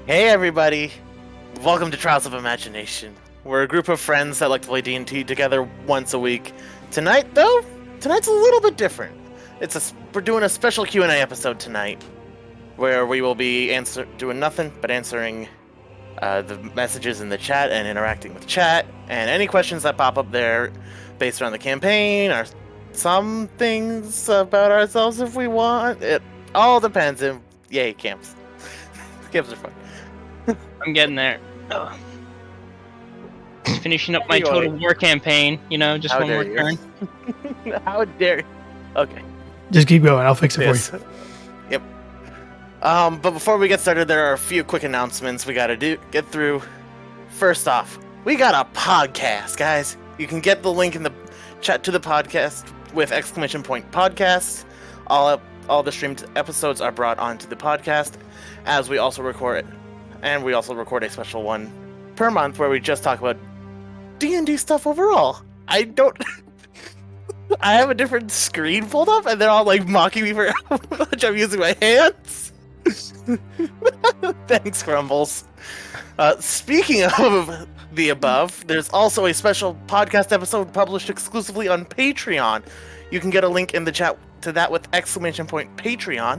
Hey everybody! Welcome to Trials of Imagination. We're a group of friends that like to play D&T together once a week. Tonight, though, tonight's a little bit different. We're doing a special Q&A episode tonight, where we will be doing nothing but answering the messages in the chat and interacting with chat, and any questions that pop up there based around the campaign, or some things about ourselves if we want. It all depends, and yay, camps. Camps are fun. I'm getting there. Oh. Finishing up my Total War campaign, just one more turn. How dare you? Okay. Just keep going, I'll fix it for you. Yep. But before we get started, there are a few quick announcements we gotta get through. First off, we got a podcast, guys. You can get the link in the chat to the podcast with !podcast. All the streamed episodes are brought onto the podcast, as we also record it. And we also record a special one per month where we just talk about D&D stuff overall. I have a different screen pulled up, and they're all like mocking me for how much I'm using my hands. Thanks, Crumbles. Speaking of the above, there's also a special podcast episode published exclusively on Patreon. You can get a link in the chat to that with !Patreon.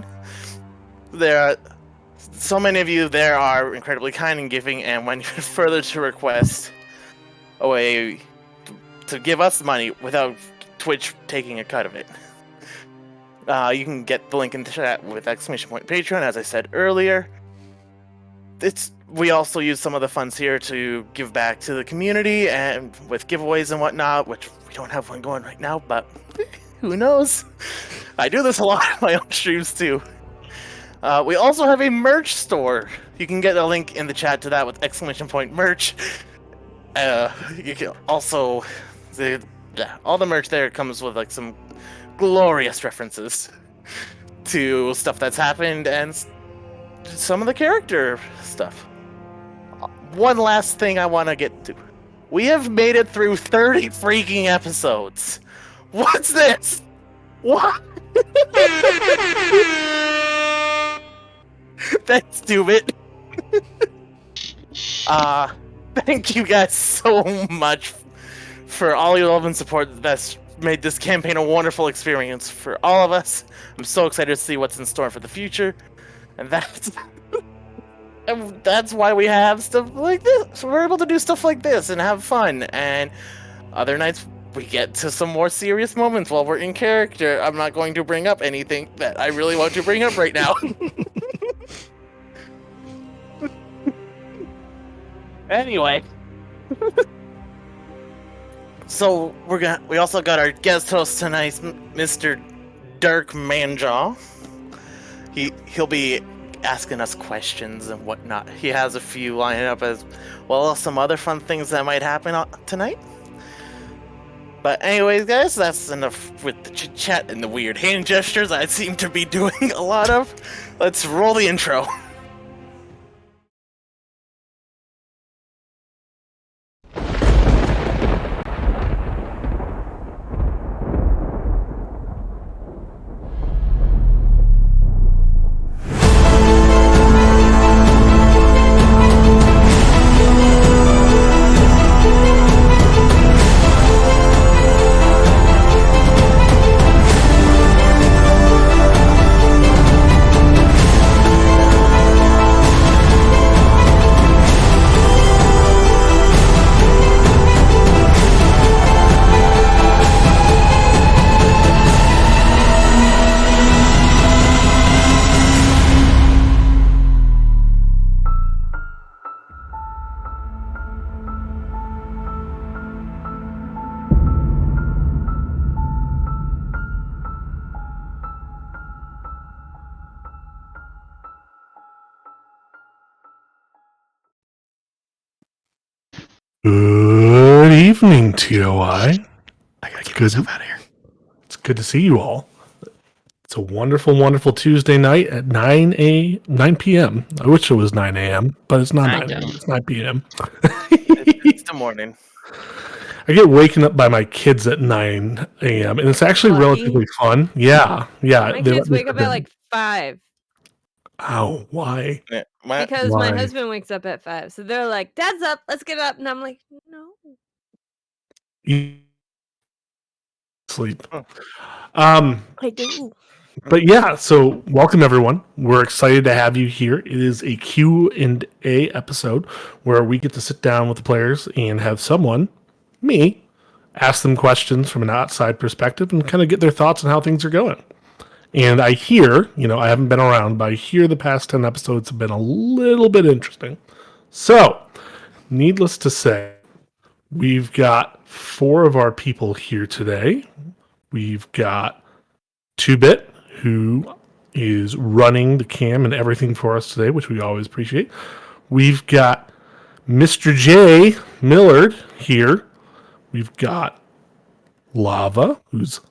So many of you there are incredibly kind and giving, and went further to request a way to give us money without Twitch taking a cut of it. You can get the link in the chat with !Patreon, as I said earlier. We also use some of the funds here to give back to the community and with giveaways and whatnot, which we don't have one going right now, but who knows? I do this a lot on my own streams too. We also have a merch store. You can get a link in the chat to that with !merch. You can also all the merch there comes with like some glorious references to stuff that's happened and some of the character stuff. One last thing I want to get to. We have made it through 30 freaking episodes. What's this? What? That's stupid. Thank you guys so much for all your love and support. That's made this campaign a wonderful experience for all of us. I'm so excited to see what's in store for the future, and that's why we have stuff like this. So we're able to do stuff like this and have fun. And other nights we get to some more serious moments while we're in character. I'm not going to bring up anything that I really want to bring up right now. Anyway. So we also got our guest host tonight, Mr. Dirk Manjaw. He'll be asking us questions and whatnot. He has a few lined up as well as some other fun things that might happen tonight. But anyways, guys, that's enough with the chit-chat and the weird hand gestures I seem to be doing a lot of. Let's roll the intro. Good evening, TOI. I gotta get myself out of here. It's good to see you all. It's a wonderful, wonderful Tuesday night at 9 p.m. I wish it was 9 a.m., but it's not 9 a.m. It's 9 p.m. It's the morning. I get waken up by my kids at 9 a.m., and it's actually relatively fun. Yeah. My kids wake up at like 5. Ow, why? Yeah. Because my husband wakes up at 5. So they're like, Dad's up, let's get up. And I'm like, no. Sleep. I do. But yeah, so welcome everyone. We're excited to have you here. It is a Q&A episode where we get to sit down with the players and have someone, me, ask them questions from an outside perspective and kind of get their thoughts on how things are going. And I hear, I haven't been around, but I hear the past 10 episodes have been a little bit interesting. So, needless to say, we've got 4 of our people here today. We've got 2-Bit, who is running the cam and everything for us today, which we always appreciate. We've got Mr. J. Millard here. We've got Lava, who's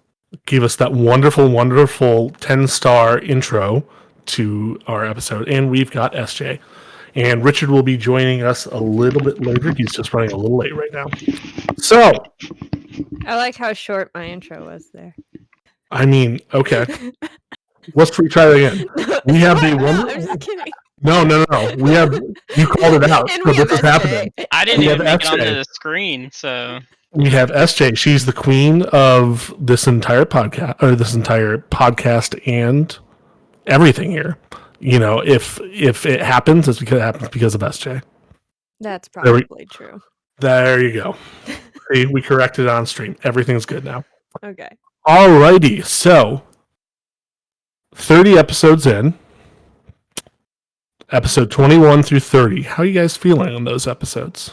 gave us that wonderful 10-star intro to our episode. And we've got SJ. And Richard will be joining us a little bit later. He's just running a little late right now. So, I like how short my intro was there. I mean, okay. Let's try that again. We have the one. I'm just kidding. No. We have you called it out. And So we this have is happening. I didn't We even have make it onto SJ. the screen, so We have SJ. She's the queen of this entire podcast, and everything here. If it happens, it's because it happens because of SJ. That's probably true. There you go. See, we corrected it on stream. Everything's good now. Okay. Alrighty, so 30 episodes in. Episode 21 through 30. How are you guys feeling on those episodes?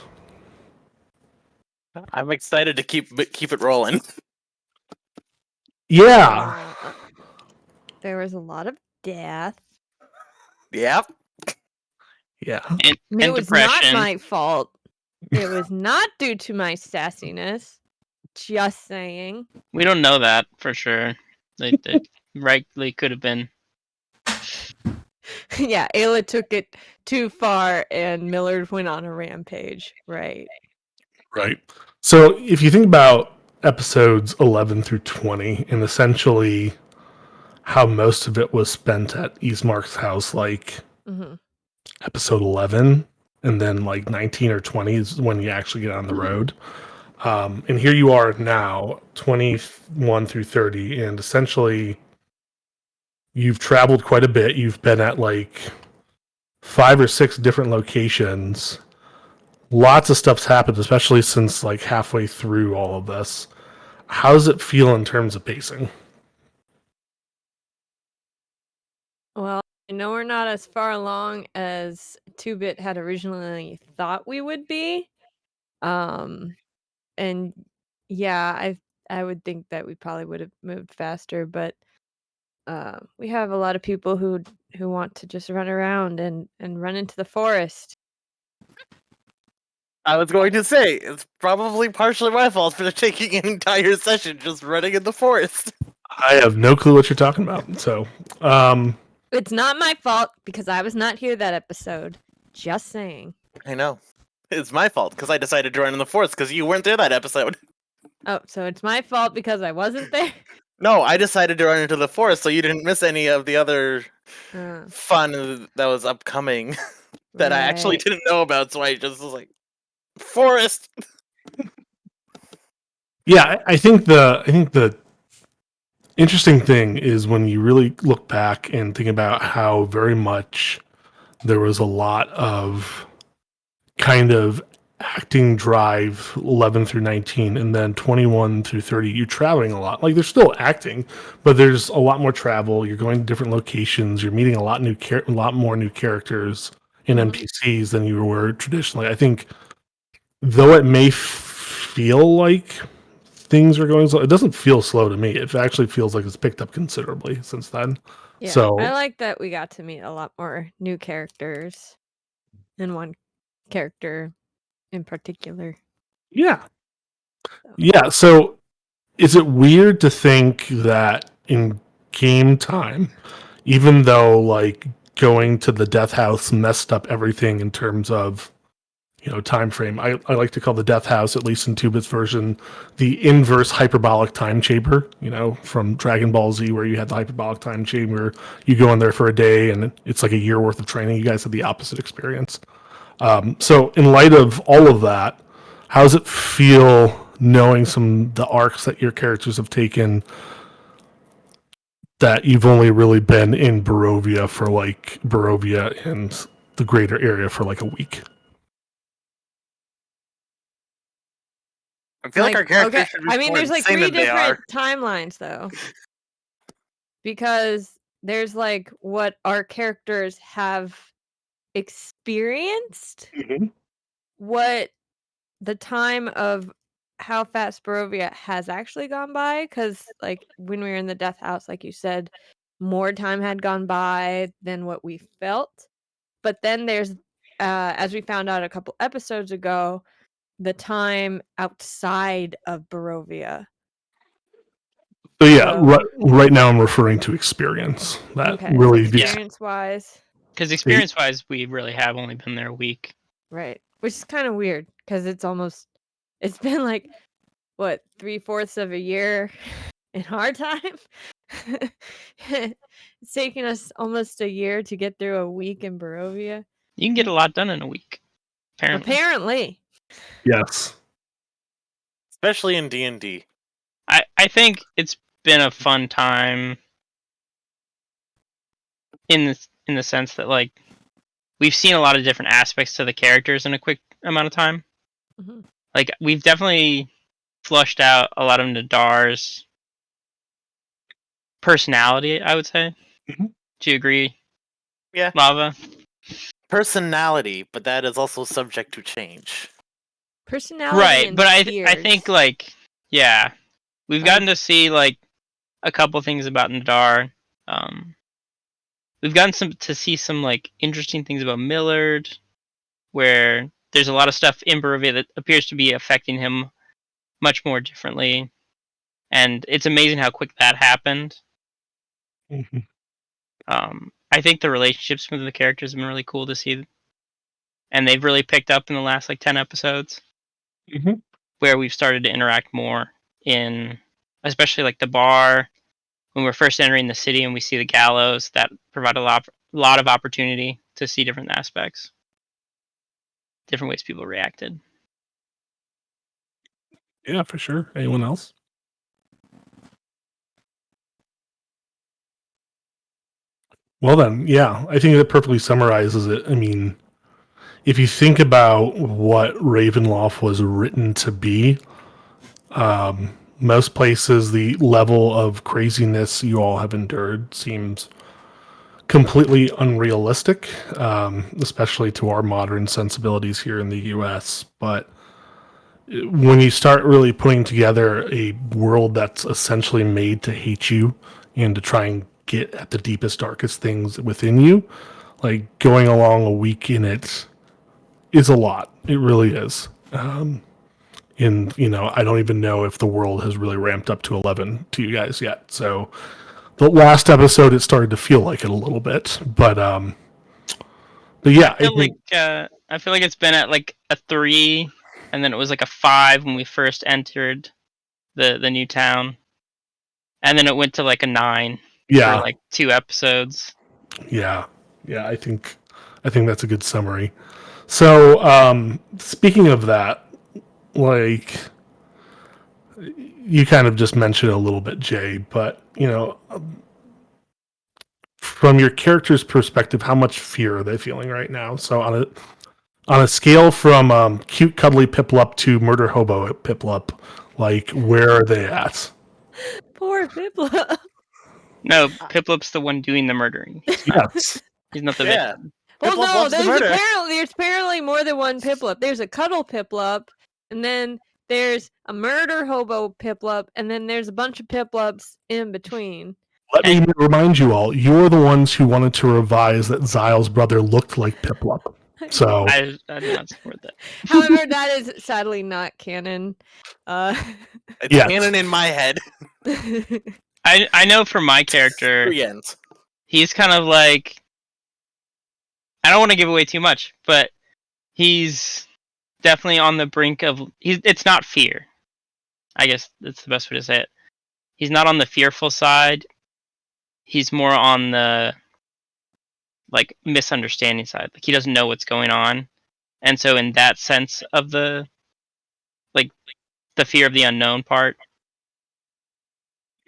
I'm excited to keep it rolling. Yeah. There was a lot of death. Yep. Yeah. It and was depression. not my fault. It was not due to my sassiness. Just saying. We don't know that for sure. They rightly could have been. Yeah, Ayla took it too far and Millard went on a rampage. Right. Right. So if you think about episodes 11 through 20 and essentially how most of it was spent at Eastmark's house, like episode 11, and then like 19 or 20 is when you actually get on the road. And here you are now, 21 through 30, and essentially you've traveled quite a bit. You've been at like 5 or 6 different locations. Lots of stuff's happened, especially since like halfway through all of this. How does it feel in terms of pacing? Well, I know we're not as far along as 2-Bit had originally thought we would be. And yeah, I would think that we probably would have moved faster, but we have a lot of people who want to just run around and run into the forest. I was going to say, it's probably partially my fault for taking an entire session just running in the forest. I have no clue what you're talking about. So, It's not my fault because I was not here that episode. Just saying. I know. It's my fault because I decided to run in the forest because you weren't there that episode. Oh, so it's my fault because I wasn't there? No, I decided to run into the forest so you didn't miss any of the other Uh, fun that was upcoming that I actually right. didn't know about, so I just was like, forest! yeah, I think the interesting thing is when you really look back and think about how very much there was a lot of kind of acting drive 11 through 19, and then 21 through 30 you're traveling a lot. Like there's still acting, but there's a lot more travel. You're going to different locations, you're meeting a lot more new characters and NPCs than you were traditionally. I think though it may feel like things are going slow, it doesn't feel slow to me. It actually feels like it's picked up considerably since then. Yeah, So I like that we got to meet a lot more new characters and one character in particular. yeah. So is it weird to think that in game time, even though like going to the death house messed up everything in terms of time frame. I like to call the Death House, at least in 2-bit's version, the inverse hyperbolic time chamber. From Dragon Ball Z, where you had the hyperbolic time chamber. You go in there for a day, and it's like a year worth of training. You guys had the opposite experience. So, in light of all of that, how does it feel knowing the arcs that your characters have taken? That you've only really been in Barovia for Barovia and the greater area for a week. I feel like our characters should be more there's insane 3 than they are. different timelines though, because there's what our characters have experienced, what the time of how fast Barovia has actually gone by, because when we were in the Death House, like you said, more time had gone by than what we felt. But then there's, as we found out a couple episodes ago, the time outside of Barovia. So yeah, right now I'm referring to experience. That really experience-wise. Because experience-wise, we really have only been there a week. Right, which is kind of weird because it's been 3/4 of a year in our time. It's taking us almost a year to get through a week in Barovia. You can get a lot done in a week, apparently. Yes, especially in D&D. I think it's been a fun time in the sense that we've seen a lot of different aspects to the characters in a quick amount of time. Mm-hmm. We've definitely flushed out a lot of Nadar's personality, I would say. Mm-hmm. Do you agree? Yeah. Lava? Personality, but that is also subject to change. Personality, right? And but I fears. think yeah, we've gotten to see a couple things about Nadar. We've gotten to see some interesting things about Millard, where there's a lot of stuff in Barovia that appears to be affecting him much more differently, and it's amazing how quick that happened. Mm-hmm. I think the relationships with the characters have been really cool to see, and they've really picked up in the last 10 episodes, where we've started to interact more in, especially the bar, when we're first entering the city and we see the gallows. That provide a lot of opportunity to see different aspects, different ways people reacted. Yeah, for sure. Anyone else? Well then, yeah, I think that perfectly summarizes it. I mean, if you think about what Ravenloft was written to be, most places the level of craziness you all have endured seems completely unrealistic, especially to our modern sensibilities here in the US. But when you start really putting together a world that's essentially made to hate you and to try and get at the deepest, darkest things within you, going along a week in it is a lot. It really is. And I don't even know if the world has really ramped up to 11 to you guys yet. So the last episode, it started to feel like it a little bit, but yeah, I feel like it's been at a 3, and then it was a 5 when we first entered the new town, and then it went to a 9 for 2 episodes. Yeah, I think that's a good summary. So speaking of that, you kind of just mentioned a little bit, Jay, but from your character's perspective, how much fear are they feeling right now? So on a scale from cute cuddly Piplup to murder hobo Piplup, where are they at? Poor Piplup. No, Piplup's the one doing the murdering. Yes. He's not the victim. Well, no, there's apparently more than one Piplup. There's a cuddle Piplup, and then there's a murder hobo Piplup, and then there's a bunch of Piplups in between. Let me remind you all, you're the ones who wanted to revise that Zyle's brother looked like Piplup. So I do not support that. However, that is sadly not canon. It's canon in my head. I know for my character, he's kind of I don't want to give away too much, but he's definitely on the brink of. It's not fear. I guess that's the best way to say it. He's not on the fearful side. He's more on the like misunderstanding side. Like he doesn't know what's going on, and so in that sense of the like the fear of the unknown part.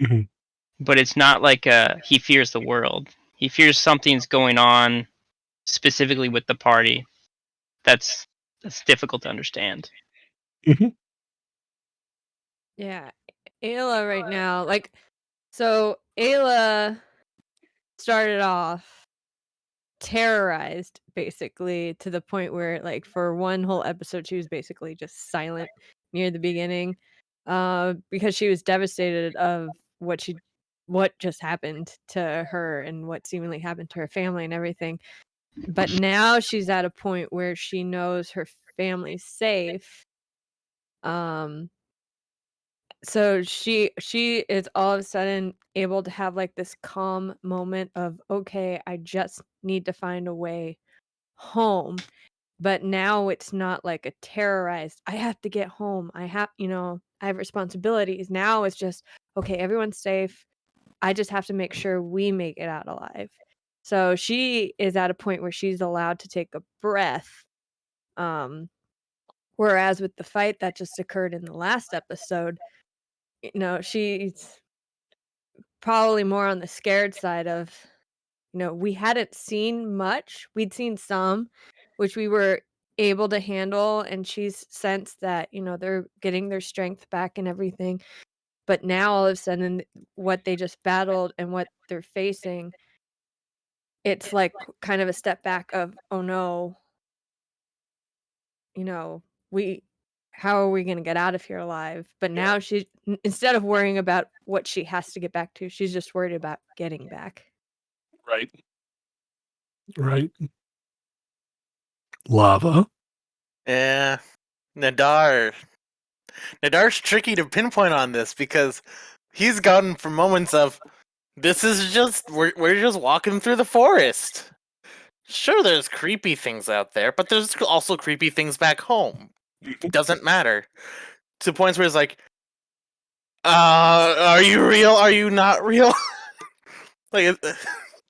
Mhm. But it's not like he fears the world. He fears something's going on specifically with the party that's difficult to understand. Mhm. Yeah, Ayla right now, like, so Ayla started off terrorized, basically, to the point where, like, for one whole episode, she was basically just silent near the beginning, because she was devastated of what just happened to her and what seemingly happened to her family and everything. But now she's at a point where she knows her family's safe. Um, so she is all of a sudden able to have like this calm moment of, okay, I just need to find a way home. But now it's not like a terrorized, I have to get home. I have responsibilities. Now it's just, okay, everyone's safe. I just have to make sure we make it out alive. So she is at a point where she's allowed to take a breath. Um, Whereas with the fight that just occurred in the last episode, she's probably more on the scared side of, we hadn't seen much. We'd seen some, which we were able to handle, and she's sensed that, they're getting their strength back and everything. But now all of a sudden, what they just battled and what they're facing, it's like kind of a step back of, oh no, you know, we how are we gonna get out of here alive? But now instead of worrying about what she has to get back to, she's just worried about getting back. Right. Right. Lava. Yeah, Nadar's tricky to pinpoint on this because he's gotten from moments of this is just we're just walking through the forest. Sure, there's creepy things out there, but there's also creepy things back home. Doesn't matter. To points where it's like, are you real? Are you not real? Like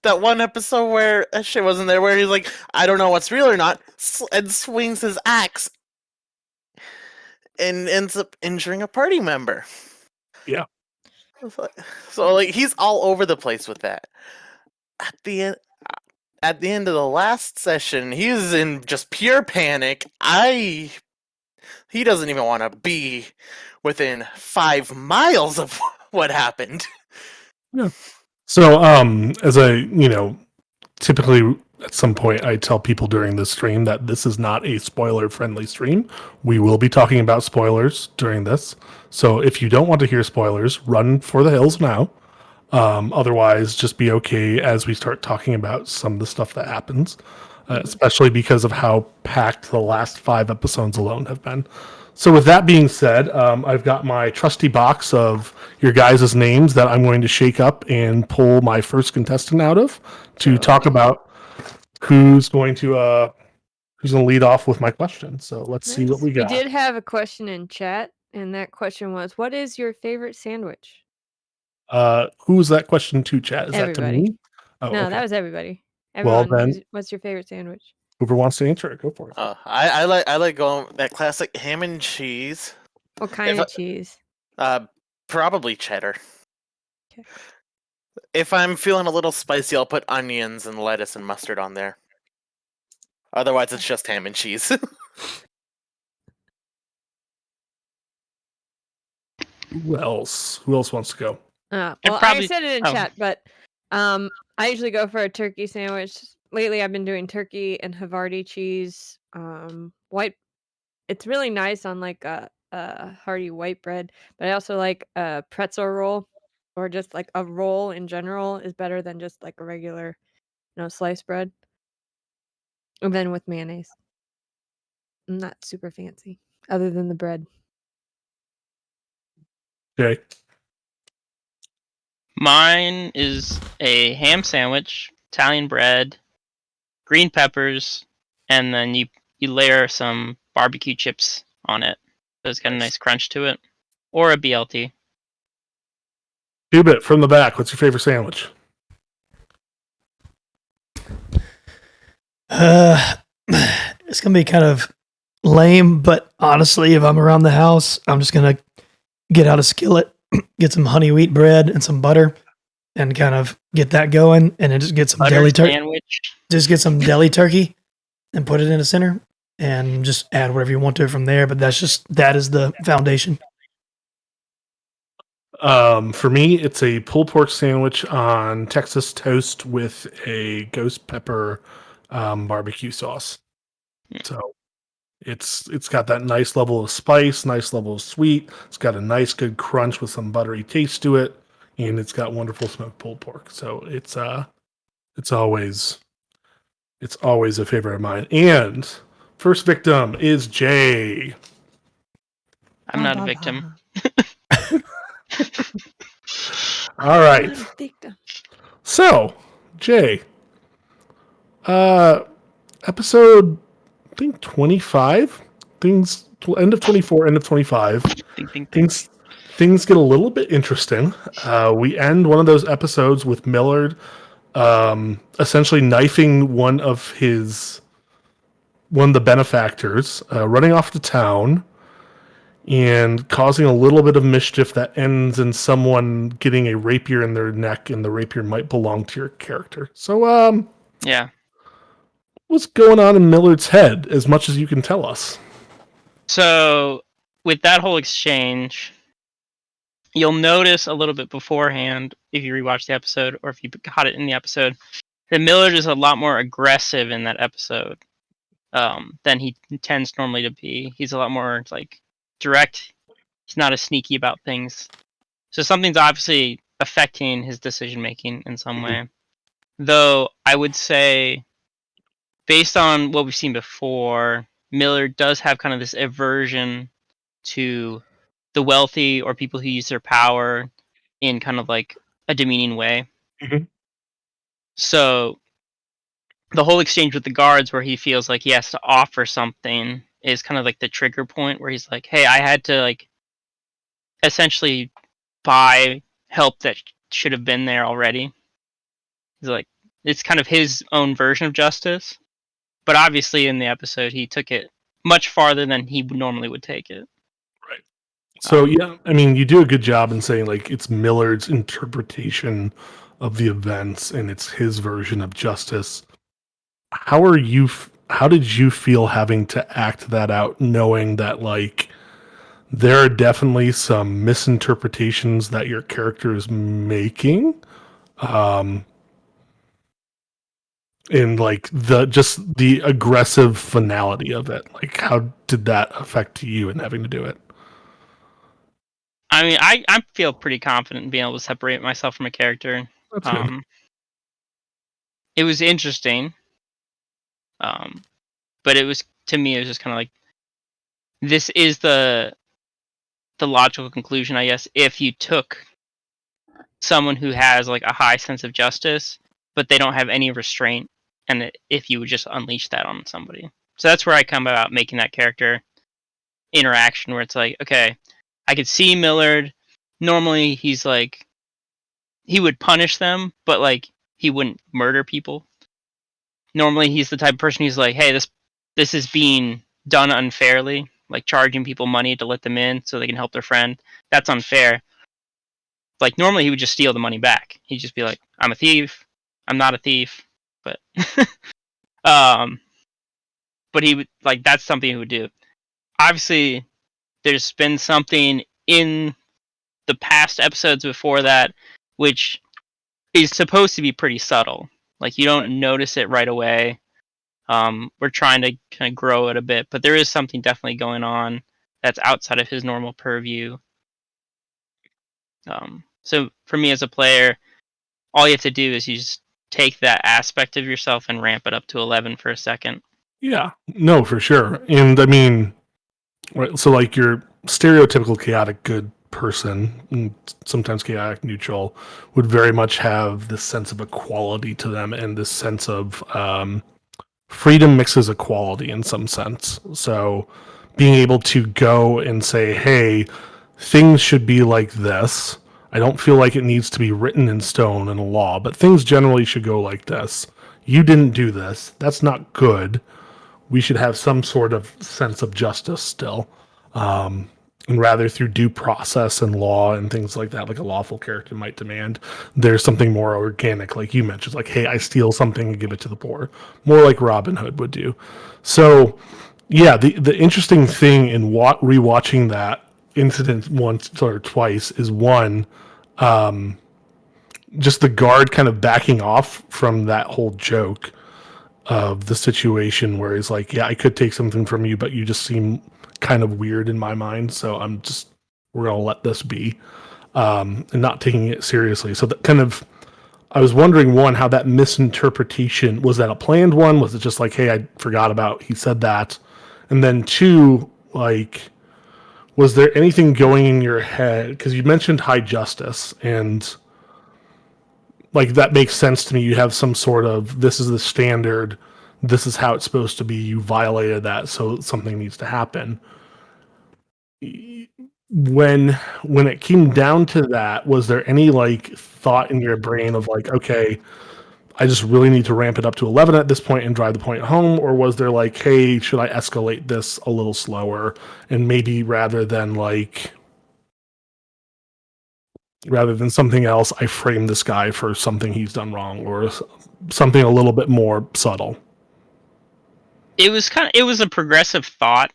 that one episode where that shit wasn't there, where he's like, I don't know what's real or not, and swings his axe and ends up injuring a party member. Yeah. So like he's all over the place with that. At the end, of the last session, he's in just pure panic. He doesn't even want to be within 5 miles of what happened. Yeah. So, as typically at some point I tell people during this stream that this is not a spoiler-friendly stream. We will be talking about spoilers during this. So, if you don't want to hear spoilers, run for the hills now. Otherwise, just be okay as we start talking about some of the stuff that happens, especially because of how packed the last 5 episodes alone have been. So, with that being said, I've got my trusty box of your guys' names that I'm going to shake up and pull my first contestant out of to talk about who's going to lead off with my question. So, let's see what we We got. did have a question in chat, and that question was, what is your favorite sandwich? Who's that question to, chat? Is that to Everybody. me? Oh, No, okay. that was everybody. Well, Everyone, then, what's your favorite sandwich? whoever wants to answer it, go for it. I like going that classic ham and cheese. What kind of cheese? Probably cheddar. Okay. If I'm feeling a little spicy, I'll put onions and lettuce and mustard on there. Otherwise, it's just ham and cheese. Who else? Who else wants to go? Well, probably- I said it in chat, but I usually go for a turkey sandwich. Lately, I've been doing turkey and Havarti cheese. White. It's really nice on like a hearty white bread, but I also like a pretzel roll, or just like a roll in general is better than just like a regular, sliced bread. And then with mayonnaise. Not super fancy, other than the bread. Okay. Mine is a ham sandwich, Italian bread, green peppers, and then you layer some barbecue chips on it. So it's got a nice crunch to it. Or a BLT. Cubit, from the back, what's your favorite sandwich? It's gonna be kind of lame, but honestly, if I'm around the house, I'm just gonna get out a skillet, get some honey wheat bread and some butter, and kind of get that going, and then just get some deli turkey. Sandwich. Just get some deli turkey and put it in the center, and just add whatever you want to from there. But that is the foundation. For me, it's a pulled pork sandwich on Texas toast with a ghost pepper barbecue sauce. So it's got that nice level of spice, nice level of sweet. It's got a nice good crunch with some buttery taste to it, and it's got wonderful smoked pulled pork. So it's always a favorite of mine. And first victim is Jay. I'm not a victim. All right. So, Jay, episode, I think 25. End of 24, end of 25. Things get a little bit interesting. We end one of those episodes with Millard essentially knifing one of the benefactors, running off to town, and causing a little bit of mischief that ends in someone getting a rapier in their neck, and the rapier might belong to your character. So, yeah. What's going on in Millard's head, as much as you can tell us? So, with that whole exchange, you'll notice a little bit beforehand, if you rewatch the episode, or if you caught it in the episode, that Millard is a lot more aggressive in that episode than he tends normally to be. He's a lot more, like, direct. He's not as sneaky about things. So something's obviously affecting his decision making in some way. Though I would say, based on what we've seen before, Millard does have kind of this aversion to the wealthy or people who use their power in kind of like a demeaning way. Mm-hmm. So the whole exchange with the guards where he feels like he has to offer something is kind of like the trigger point where he's like, hey, I had to like essentially buy help that should have been there already. He's like, it's kind of his own version of justice. But obviously in the episode, he took it much farther than he normally would take it. Right. So, yeah, I mean, you do a good job in saying, like, it's Millard's interpretation of the events and it's his version of justice. How did you feel having to act that out, knowing that, like, there are definitely some misinterpretations that your character is making? And like the aggressive finality of it. Like, how did that affect you in having to do it? I mean, I feel pretty confident in being able to separate myself from a character. That's good. It was interesting. But it was, to me, it was just kind of like, this is the logical conclusion, I guess, if you took someone who has like a high sense of justice, but they don't have any restraint, and if you would just unleash that on somebody. So that's where I come about making that character interaction where it's like, okay, I could see Millard. Normally he's like, he would punish them, but like he wouldn't murder people. Normally he's the type of person who's like, hey, this is being done unfairly, like charging people money to let them in so they can help their friend. That's unfair. Like normally he would just steal the money back. He'd just be like, I'm a thief. I'm not a thief. But but he would, like, that's something he would do. Obviously there's been something in the past episodes before that which is supposed to be pretty subtle. Like you don't notice it right away. We're trying to kind of grow it a bit, but there is something definitely going on that's outside of his normal purview. So for me as a player, all you have to do is you just take that aspect of yourself and ramp it up to 11 for a second. Yeah, no, for sure. And I mean, right, so like your stereotypical chaotic good person, sometimes chaotic neutral, would very much have this sense of equality to them and this sense of freedom mixes equality in some sense. So being able to go and say, hey, things should be like this. I don't feel like it needs to be written in stone in a law, but things generally should go like this. You didn't do this. That's not good. We should have some sort of sense of justice still. And rather through due process and law and things like that, like a lawful character might demand, there's something more organic, like you mentioned, like, hey, I steal something and give it to the poor, more like Robin Hood would do. So, yeah, the interesting thing in rewatching that incident once or twice is one, just the guard kind of backing off from that whole joke of the situation where he's like, yeah, I could take something from you, but you just seem kind of weird in my mind, so we're gonna let this be, and not taking it seriously. So that kind of, I was wondering, one, how that misinterpretation, was that a planned one? Was it just like, hey, I forgot about he said that? And then two, like, was there anything going in your head, because you mentioned high justice, and like that makes sense to me. You have some sort of, this is the standard, this is how it's supposed to be, you violated that, so something needs to happen. When it came down to that, was there any like thought in your brain of like, okay, I just really need to ramp it up to 11 at this point and drive the point home? Or was there like, hey, should I escalate this a little slower, and maybe rather than something else, I frame this guy for something he's done wrong, or something a little bit more subtle? It was a progressive thought.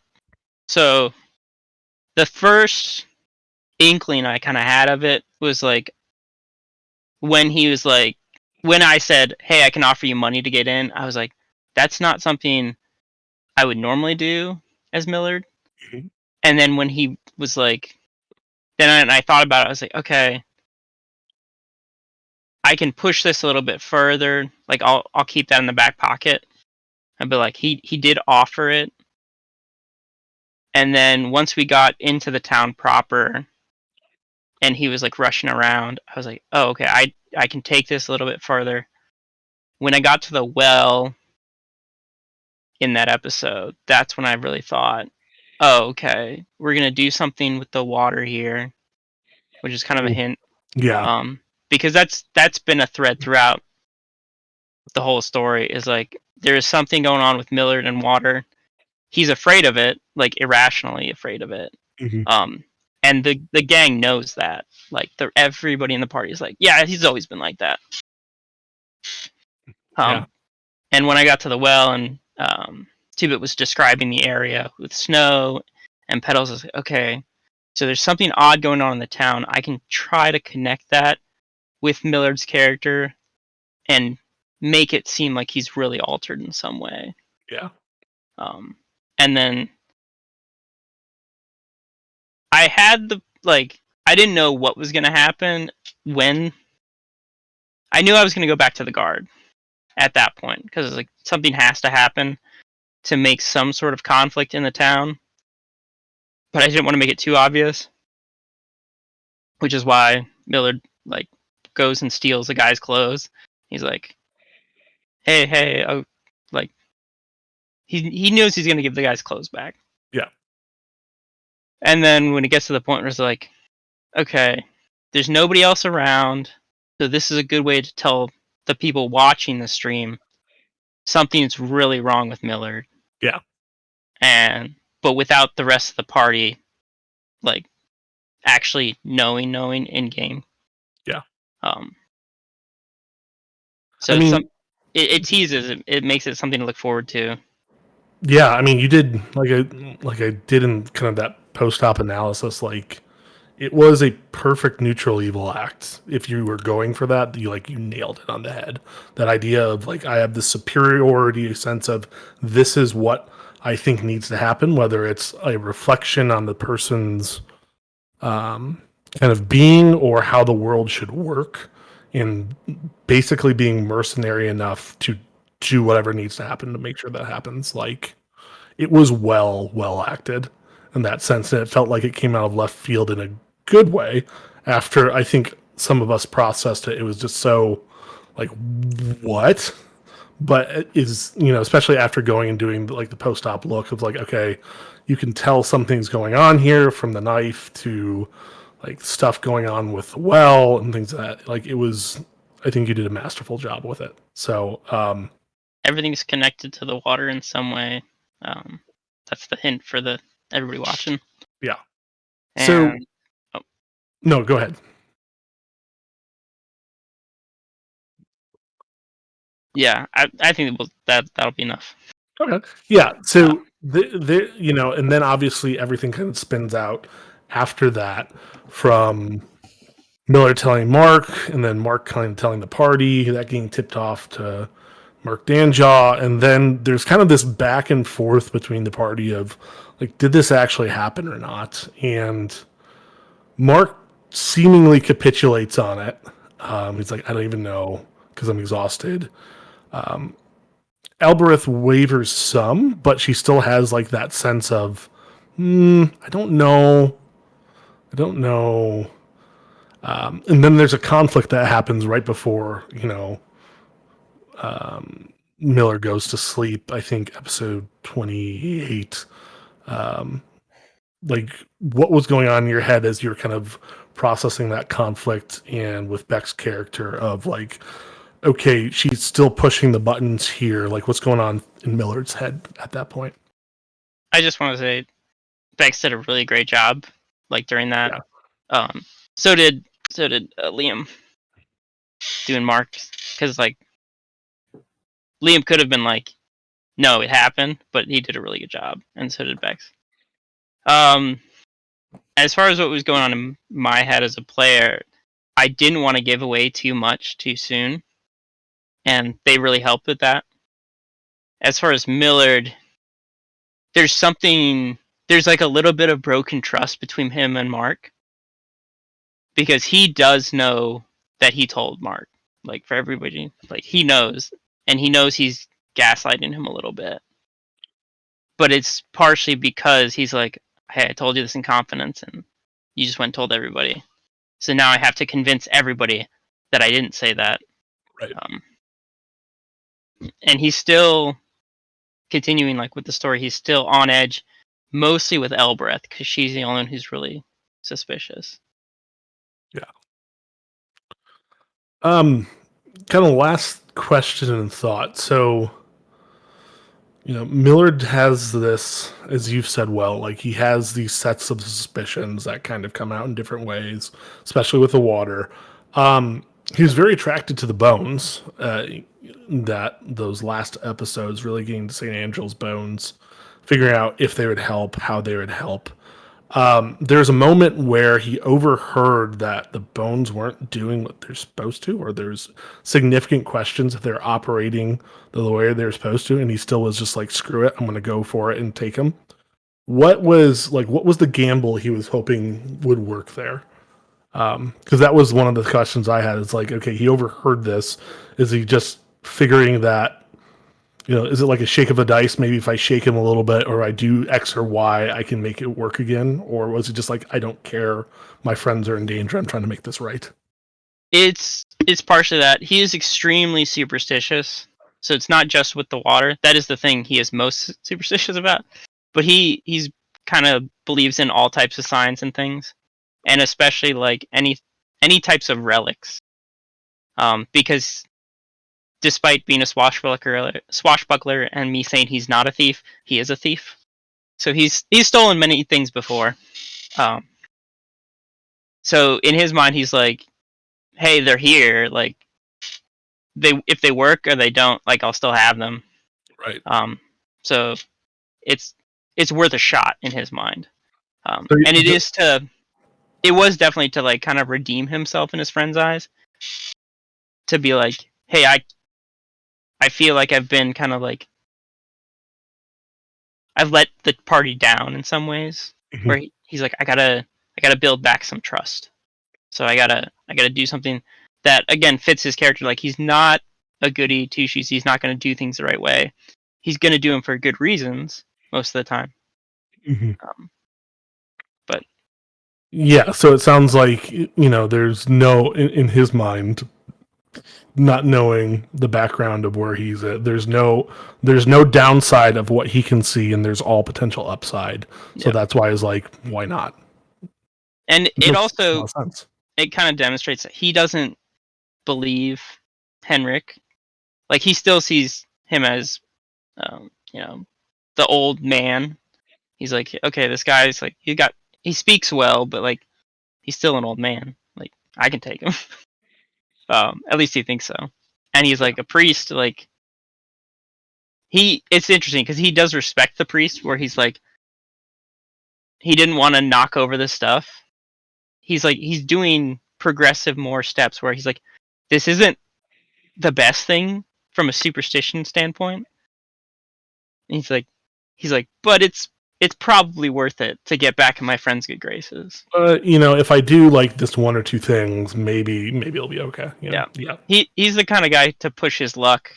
So the first inkling I kind of had of it was like when he was like, when I said, hey, I can offer you money to get in, I was like, that's not something I would normally do as Millard. Mhm. And then when he was like, then I thought about it, I was like, okay, I can push this a little bit further. Like I'll keep that in the back pocket. I'd be like, he did offer it. And then once we got into the town proper and he was like rushing around, I was like, oh, okay, I can take this a little bit further. When I got to the well in that episode, that's when I really thought, oh, okay, we're going to do something with the water here, which is kind of a hint. Yeah. Because that's been a thread throughout the whole story, is like there is something going on with Millard and water. He's afraid of it, like irrationally afraid of it. Mm-hmm. And the gang knows that. Like everybody in the party is like, yeah, he's always been like that. Yeah. And when I got to the well and Tubit was describing the area with snow and Petals, I was like, okay, so there's something odd going on in the town. I can try to connect that with Millard's character and make it seem like he's really altered in some way. Yeah. And then I had I didn't know what was going to happen when I knew I was going to go back to the guard at that point, because like something has to happen to make some sort of conflict in the town, but I didn't want to make it too obvious, which is why Millard like goes and steals the guy's clothes. He's like, hey, oh, like he knows he's going to give the guy's clothes back. Yeah. And then when it gets to the point where it's like, okay, there's nobody else around, so this is a good way to tell the people watching the stream something's really wrong with Millard. Yeah. But without the rest of the party, like, actually knowing in game. Yeah. So I mean, it teases it makes it something to look forward to. Yeah, I mean, you did like I did in kind of that post-op analysis. Like, it was a perfect neutral evil act. If you were going for that, you nailed it on the head. That idea of like, I have this superiority sense of this is what I think needs to happen, whether it's a reflection on the person's kind of being or how the world should work, and basically being mercenary enough to do whatever needs to happen to make sure that happens. Like, it was well acted in that sense, and it felt like it came out of left field in a good way. After I think some of us processed it, it was just so like, what? but is, you know, especially after going and doing like the post-op look of like, okay, you can tell something's going on here from the knife to like stuff going on with the well and things like that. Like it was, I think you did a masterful job with it. So, Everything's connected to the water in some way. That's the hint for everybody watching. yeah. And, So, no, go ahead. yeah, I think that'll be enough. Okay. Yeah. So the you know, and then obviously everything kind of spins out after that from Miller telling Mark, and then Mark kind of telling the party, that getting tipped off to Mark Danjaw, and then there's kind of this back and forth between the party of like, did this actually happen or not? And Mark seemingly capitulates on it. He's like, I don't even know because I'm exhausted. Elbereth wavers some, but she still has like that sense of, I don't know. I don't know. And then there's a conflict that happens right before, you know, Miller goes to sleep. I think episode 28. Like, what was going on in your head as you're kind of processing that conflict, and with Beck's character of like, okay, she's still pushing the buttons here. Like, what's going on in Millard's head at that point? I just want to say, Bex did a really great job, like during that. Yeah. So did Liam doing Mark, because like Liam could have been like, no, it happened, but he did a really good job, and so did Bex. As far as what was going on in my head as a player, I didn't want to give away too much too soon, and they really helped with that. As far as Millard, there's like a little bit of broken trust between him and Mark, because he does know that he told Mark, like for everybody, like he knows, and he knows he's gaslighting him a little bit. But it's partially because he's like, hey, I told you this in confidence, and you just went and told everybody. So now I have to convince everybody that I didn't say that. Right. And he's still continuing, like with the story, he's still on edge, mostly with Elbereth, because she's the only one who's really suspicious. Yeah. Kind of last question and thought. So, you know, Millard has this, as you've said well, like he has these sets of suspicions that kind of come out in different ways, especially with the water. He was very attracted to the bones, that those last episodes, really getting to St. Angel's bones, figuring out if they would help, how they would help. There's a moment where he overheard that the bones weren't doing what they're supposed to, or there's significant questions if they're operating the way they're supposed to, and he still was just like, screw it, I'm going to go for it and take them. What was the gamble he was hoping would work there? Because that was one of the questions I had. It's like, okay, he overheard this. Is he just figuring that, you know, is it like a shake of a dice? Maybe if I shake him a little bit, or I do X or Y, I can make it work again? Or was it just like, I don't care, my friends are in danger, I'm trying to make this right? It's partially that. He is extremely superstitious, so it's not just with the water. That is the thing he is most superstitious about. But he's kind of believes in all types of signs and things, and especially like any types of relics. Because despite being a swashbuckler and me saying he's not a thief, he is a thief. So he's stolen many things before. So in his mind, he's like, hey, they're here. Like, if they work or they don't, like, I'll still have them. Right. So it's worth a shot in his mind. So and it was definitely to like kind of redeem himself in his friend's eyes. To be like, hey, I feel like I've been kind of like, I've let the party down in some ways. Mhm. Where he's like, I gotta build back some trust. So I gotta do something that again fits his character. Like, he's not a goody two shoes. He's not gonna do things the right way. He's gonna do them for good reasons most of the time. But yeah, so it sounds like, you know, there's no, in his mind, not knowing the background of where he's at. There's no downside of what he can see, and there's all potential upside. So Yep. that's why he's like, why not? And it Makes a also lot of sense. it kind of demonstrates that he doesn't believe Henrik. Like he still sees him as, the old man. He's like, okay, this guy's like he speaks well, but like he's still an old man. Like I can take him. At least he thinks so. And he's like a priest. Like it's interesting because he does respect the priest, where he's like, he didn't want to knock over this stuff. He's like, he's doing progressive more steps where he's like, this isn't the best thing from a superstition standpoint. And he's like, but it's probably worth it to get back in my friend's good graces. If I do like this one or two things, maybe it'll be okay. Yeah. He's the kind of guy to push his luck,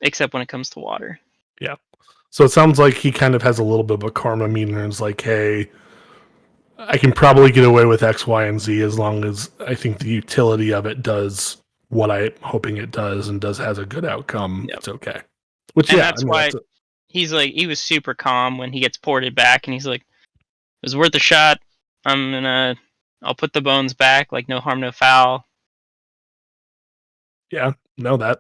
except when it comes to water. Yeah. So it sounds like he kind of has a little bit of a karma meter and is like, hey, I can probably get away with X, Y, and Z as long as I think the utility of it does what I'm hoping it does and has a good outcome. Yep. It's okay. Which, and that's why he's like, he was super calm when he gets ported back, and he's like, it was worth a shot. I'll put the bones back, like no harm, no foul. Yeah, no,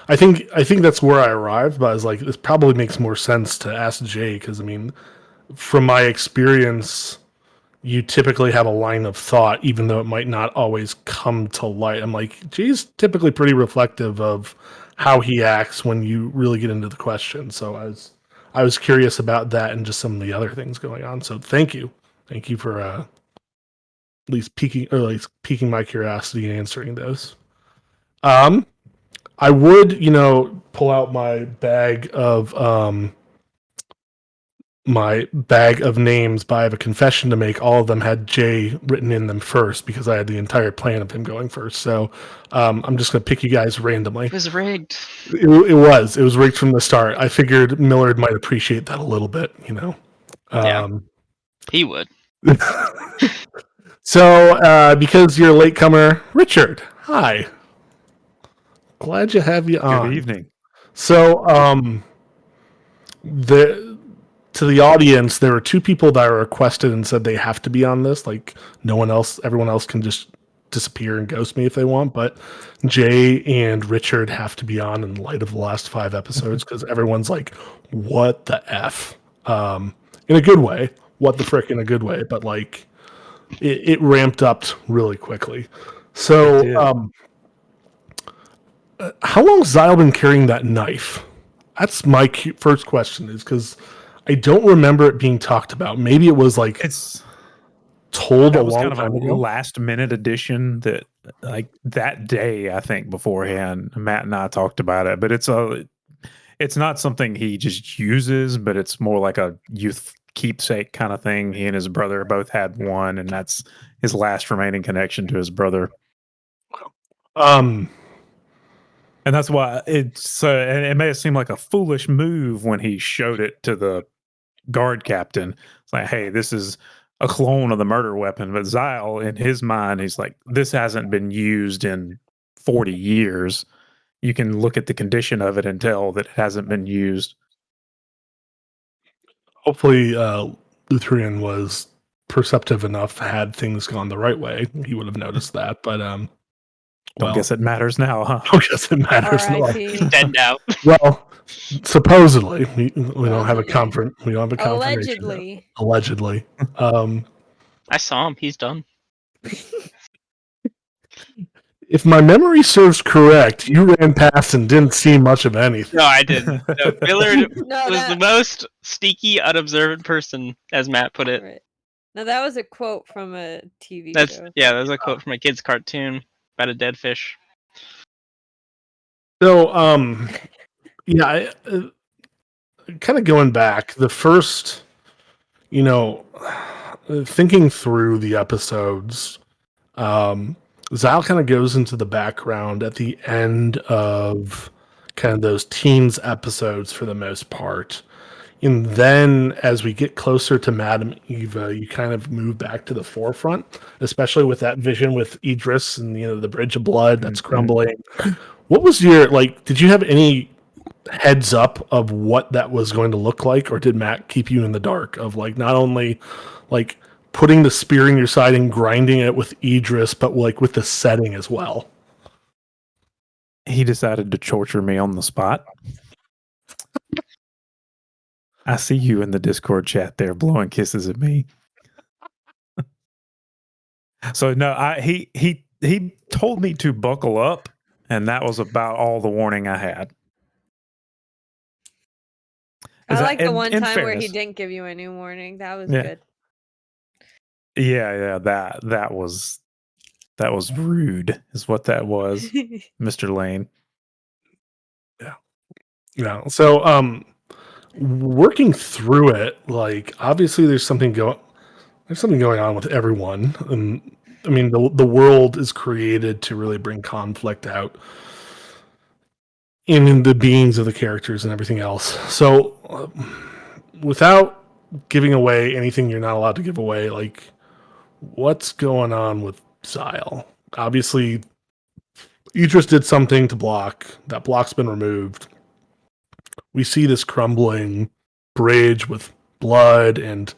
I think that's where I arrived, but I was like, this probably makes more sense to ask Jay, because I mean, from my experience, you typically have a line of thought, even though it might not always come to light. I'm like, Jay's typically pretty reflective of how he acts when you really get into the question. So I was curious about that and just some of the other things going on. So thank you for at least piquing my curiosity and answering those. I would, pull out my bag of names, but I have a confession to make. All of them had J written in them first because I had the entire plan of him going first. So I'm just going to pick you guys randomly. It was rigged. It was rigged from the start. I figured Millard might appreciate that a little bit, Yeah, he would. So because you're a latecomer, Richard, hi. Glad to have you on. Good evening. So to the audience, there were two people that were requested and said they have to be on this. Like everyone else can just disappear and ghost me if they want. But Jay and Richard have to be on in light of the last 5 episodes because everyone's like, what the F? In a good way. What the frick in a good way. But like it ramped up really quickly. So how long has Zyle been carrying that knife? That's my first question, is because I don't remember it being talked about. Maybe it was like told a long time ago. Last minute addition that like that day, I think beforehand, Matt and I talked about it, but it's not something he just uses, but it's more like a youth keepsake kind of thing. He and his brother both had one, and that's his last remaining connection to his brother. And that's why and it may have seemed like a foolish move when he showed it to the guard captain. It's like, hey, this is a clone of the murder weapon. But Zyle, in his mind, he's like, this hasn't been used in 40 years. You can look at the condition of it and tell that it hasn't been used. Hopefully, Luthrian was perceptive enough. Had things gone the right way, he would have noticed that. But don't guess it matters now, huh? Don't guess it matters now. He's dead now. Well, supposedly we don't have a confirmation. We don't have a confirmation. Allegedly. I saw him. He's done. If my memory serves correct, you ran past and didn't see much of anything. No, I didn't. No, Millard was the most sneaky, unobservant person, as Matt put it. Right. No, that was a quote from a TV show. Yeah, that was a quote from a kid's cartoon about a dead fish. So, yeah, kind of going back, the first, thinking through the episodes, Zyle kind of goes into the background at the end of kind of those teens episodes for the most part. And then as we get closer to Madame Eva, you kind of move back to the forefront, especially with that vision with Idris and the bridge of blood that's crumbling. What was your did you have any heads up of what that was going to look like, or did Matt keep you in the dark of not only putting the spear in your side and grinding it with Idris, but with the setting as well? He decided to torture me on the spot. I see you in the Discord chat there blowing kisses at me. So no, he told me to buckle up, and that was about all the warning I had. I like the one time where he didn't give you any warning. That was good. Yeah, that was rude, is what that was, Mr. Lane. Yeah. So working through it, obviously there's something going on with everyone. And I mean, the world is created to really bring conflict out in the beings of the characters and everything else. So without giving away anything you're not allowed to give away, what's going on with Zyle? Obviously, Idris did something to block. That block's been removed. We see this crumbling bridge with blood and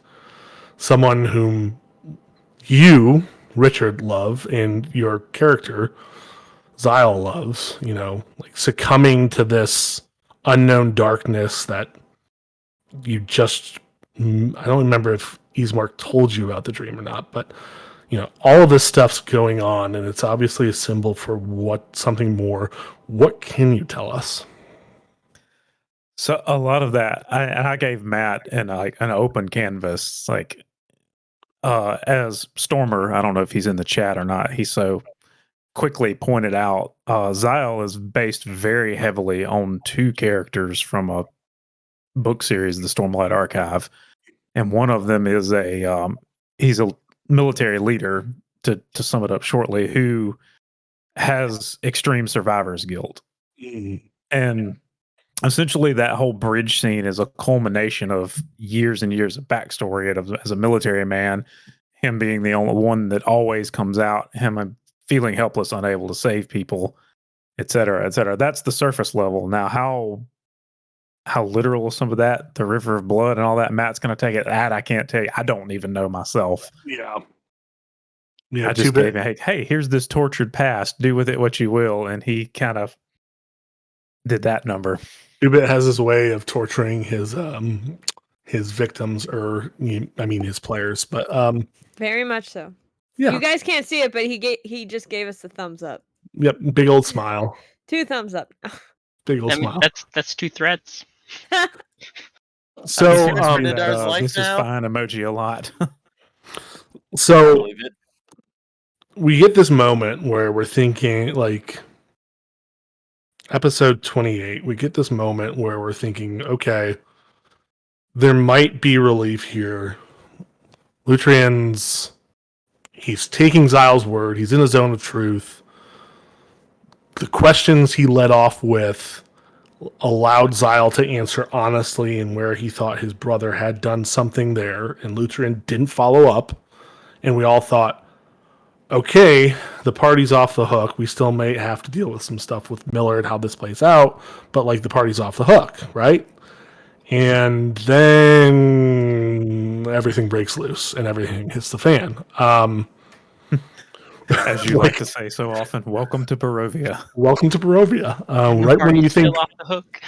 someone whom you, Richard, love, and your character, Zyle, loves, succumbing to this unknown darkness that you just... I don't remember if Ismark told you about the dream or not, but, all of this stuff's going on, and it's obviously a symbol for something more. What can you tell us? So a lot of that, I gave Matt an open canvas, as Stormer. I don't know if he's in the chat or not. He so quickly pointed out, Zyle is based very heavily on two characters from a book series, the Stormlight Archive, and one of them is he's a military leader. To sum it up shortly, who has extreme survivor's guilt, and essentially that whole bridge scene is a culmination of years and years of backstory as a military man, him being the only one that always comes out, him feeling helpless, unable to save people, etc., etc. That's the surface level. Now, how literal some of that, the river of blood and all that, Matt's going to take it. That I can't tell you. I don't even know myself. Yeah. I just gave him, hey, here's this tortured past. Do with it what you will. And he kind of did that number. Ubit has his way of torturing his victims, or his players, but very much so. Yeah. You guys can't see it, but he just gave us a thumbs up. Yep, big old smile. 2 thumbs up. Big old smile. That's 2 threads. So this is fine emoji a lot. So we get this moment where we're thinking, episode 28, we get this moment where we're thinking, okay, there might be relief here. Lutrian's, he's taking Zyle's word. He's in a zone of truth. The questions he led off with allowed Zyle to answer honestly and where he thought his brother had done something there, and Lutrian didn't follow up. And we all thought, okay, the party's off the hook. We still may have to deal with some stuff with Miller and how this plays out, but the party's off the hook, right? And then everything breaks loose and everything hits the fan. As you like to say so often, welcome to Barovia. Welcome to Barovia. Right when you think... Still off the hook.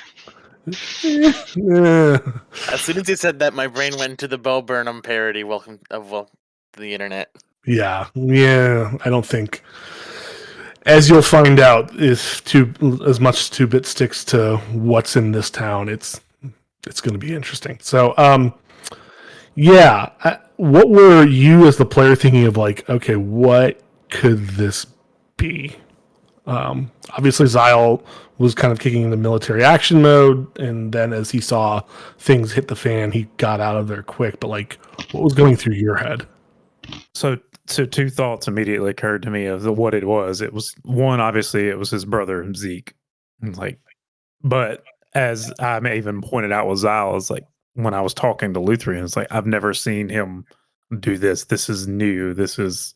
As soon as you said that, my brain went to the Bo Burnham parody, Welcome to the Internet. Yeah. I don't think, as you'll find out, as much as 2-Bit sticks to what's in this town, it's going to be interesting. So, what were you as the player thinking of? Okay, what could this be? Obviously, Zyle was kind of kicking into military action mode, and then as he saw things hit the fan, he got out of there quick. But what was going through your head? So 2 thoughts immediately occurred to me of what it was. It was one, obviously, it was his brother Zeke. But as I may even pointed out with Zyle, is when I was talking to Luthrian. It's like, I've never seen him do this. This is new. This is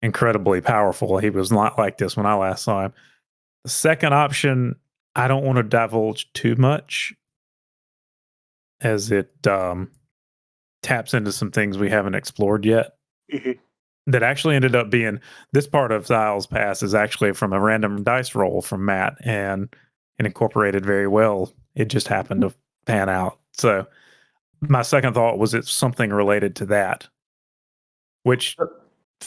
incredibly powerful. He was not like this when I last saw him. The second option, I don't want to divulge too much, as it taps into some things we haven't explored yet. That actually ended up being, this part of Zyle's past is actually from a random dice roll from Matt, and it incorporated very well. It just happened to pan out. So my second thought was it's something related to that, which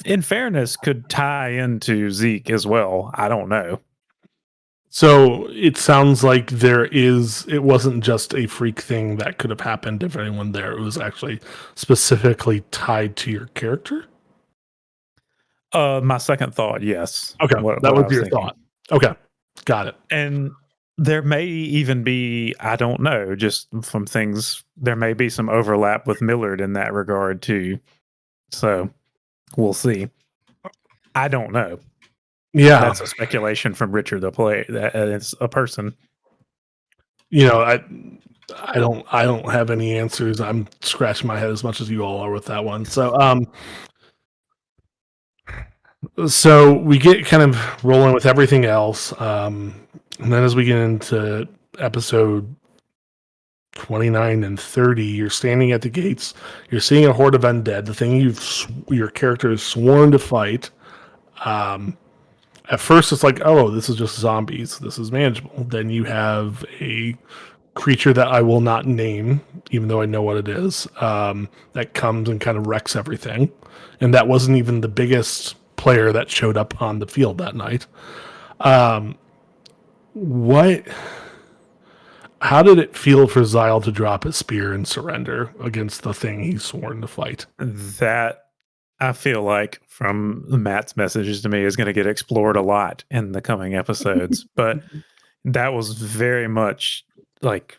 in fairness could tie into Zeke as well. I don't know. So it sounds like it wasn't just a freak thing that could have happened if anyone there. It was actually specifically tied to your character. My second thought, yes. Okay, that was your thought. Okay, got it. And there may even be, I don't know, just from things, there may be some overlap with Millard in that regard too. So we'll see. I don't know. Yeah, that's a speculation from Richard the player. That it's a person. You know, I don't have any answers. I'm scratching my head as much as you all are with that one. So we get kind of rolling with everything else, and then as we get into episode 29 and 30, you're standing at the gates. You're seeing a horde of undead, the thing your character is sworn to fight. At first, it's like, oh, this is just zombies. This is manageable. Then you have a creature that I will not name, even though I know what it is, that comes and kind of wrecks everything. And that wasn't even the biggest player that showed up on the field that night. How did it feel for Zyle to drop his spear and surrender against the thing he's sworn to fight? That, I feel like, from Matt's messages to me, is going to get explored a lot in the coming episodes. But that was very much like,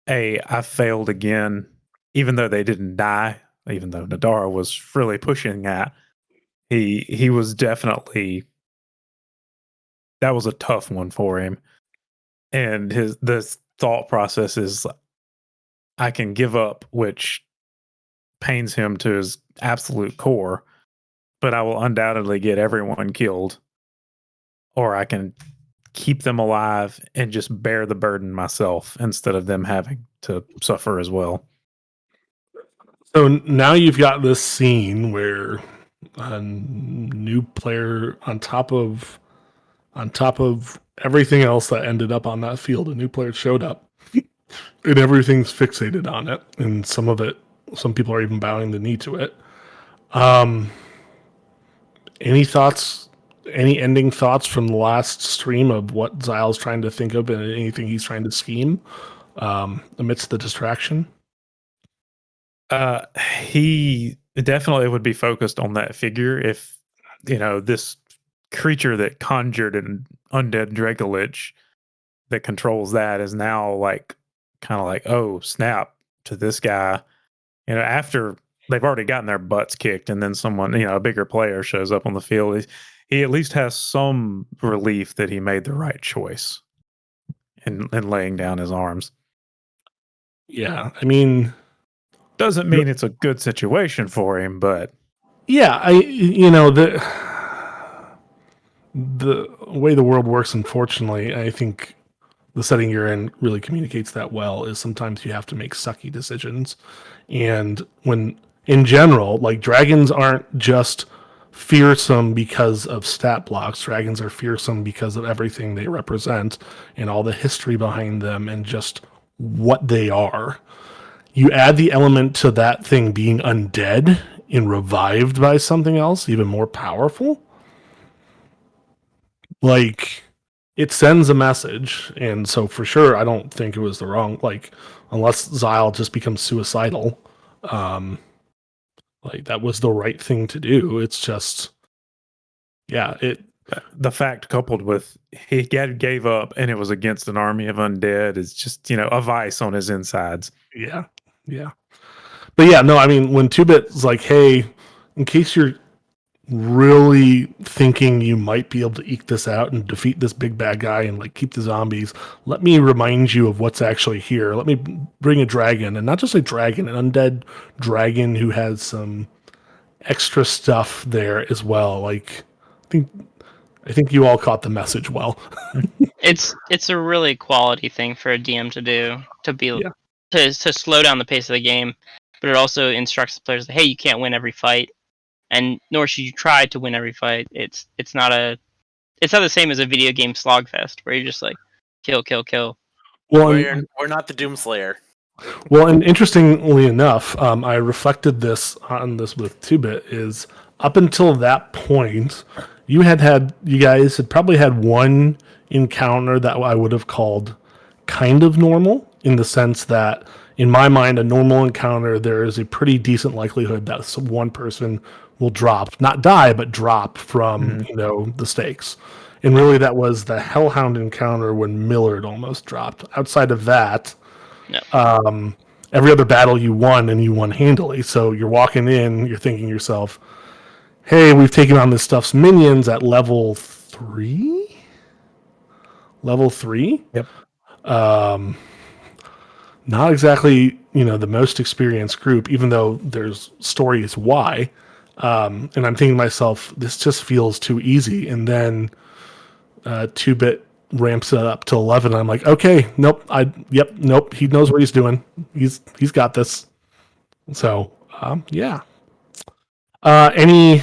I failed again, even though they didn't die, even though Nadara was really pushing that. He was definitely, that was a tough one for him. And this thought process is, I can give up, which pains him to his absolute core, but I will undoubtedly get everyone killed, or I can keep them alive and just bear the burden myself instead of them having to suffer as well. So now you've got this scene where a new player, on top of everything else that ended up on that field, a new player showed up, and everything's fixated on it, and some people are even bowing the knee to it. Any thoughts? Any ending thoughts from the last stream of what Zyle's trying to think of and anything he's trying to scheme amidst the distraction? He definitely would be focused on that figure if, this creature that conjured an undead Dracolich that controls that is now kind of like, oh, snap to this guy. After they've already gotten their butts kicked and then someone, a bigger player shows up on the field, he at least has some relief that he made the right choice in laying down his arms. Yeah, I mean, doesn't mean it's a good situation for him, but yeah, the way the world works, unfortunately, I think the setting you're in really communicates that well, is sometimes you have to make sucky decisions. And when, in general, like, dragons aren't just fearsome because of stat blocks. Dragons are fearsome because of everything they represent and all the history behind them and just what they are. You add the element to that thing being undead and revived by something else even more powerful. Like, it sends a message. And so for sure, I don't think it was the wrong, unless Zyle just becomes suicidal, that was the right thing to do. It's just, the fact coupled with he gave up and it was against an army of undead is just, a vice on his insides. Yeah. But yeah, no, I mean, when 2-Bit's like, hey, in case you're really thinking you might be able to eke this out and defeat this big bad guy and like keep the zombies, let me remind you of what's actually here. Let me bring a dragon, and not just a dragon, an undead dragon who has some extra stuff there as well. Like, I think you all caught the message well. It's a really quality thing for a DM to do, to be Yeah. to slow down the pace of the game, but it also instructs the players that, hey, you can't win every fight, and nor should you try to win every fight. It's not the same as a video game slogfest where you're just like kill, kill, kill. Well, We're not the Doomslayer. well, and interestingly enough, I reflected on this with 2-Bit, is up until that point, you guys had probably had one encounter that I would have called kind of normal, in the sense that, in my mind, a normal encounter, there is a pretty decent likelihood that one person will drop, not die, but drop from, the stakes. And really, that was the Hellhound encounter when Millard almost dropped. Outside of that, every other battle you won, and you won handily. So you're walking in, you're thinking to yourself, hey, we've taken on this stuff's minions at level 3? Level 3? Yep. Not exactly, the most experienced group, even though there's stories why. And I'm thinking to myself, this just feels too easy. And then 2-Bit ramps it up to 11. I'm like, okay, nope, nope. He knows what he's doing. He's got this. So, yeah. Any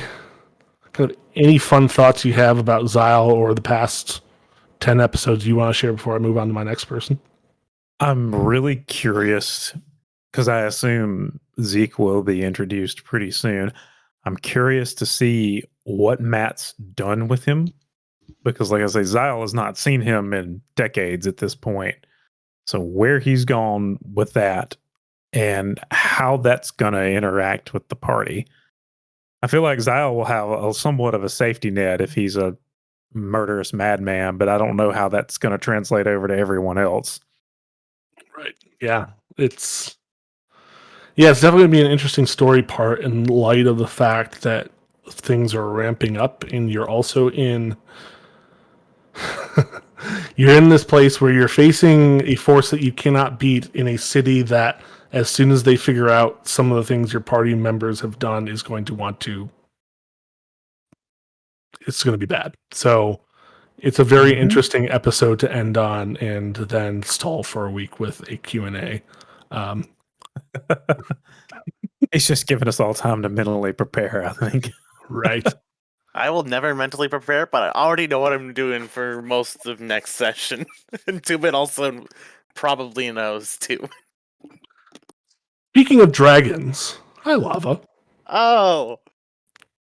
fun thoughts you have about Zyle or the past 10 episodes you want to share before I move on to my next person? I'm really curious because I assume Zeke will be introduced pretty soon. I'm curious to see what Matt's done with him, because, like I say, Zyle has not seen him in decades at this point. So where he's gone with that and how that's going to interact with the party. I feel like Zyle will have somewhat of a safety net if he's a murderous madman, but I don't know how that's going to translate over to everyone else. Right. Yeah. It's definitely going to be an interesting story part in light of the fact that things are ramping up, and you're also in you're in this place where you're facing a force that you cannot beat in a city that, as soon as they figure out some of the things your party members have done, is going to want to. It's going to be bad. So it's a very interesting episode to end on, and then stall for a week with a Q&A. It's just giving us all time to mentally prepare, I think. Right. I will never mentally prepare, but I already know what I'm doing for most of next session. And 2-Bit also probably knows too. Speaking of dragons, hi Lava. Oh,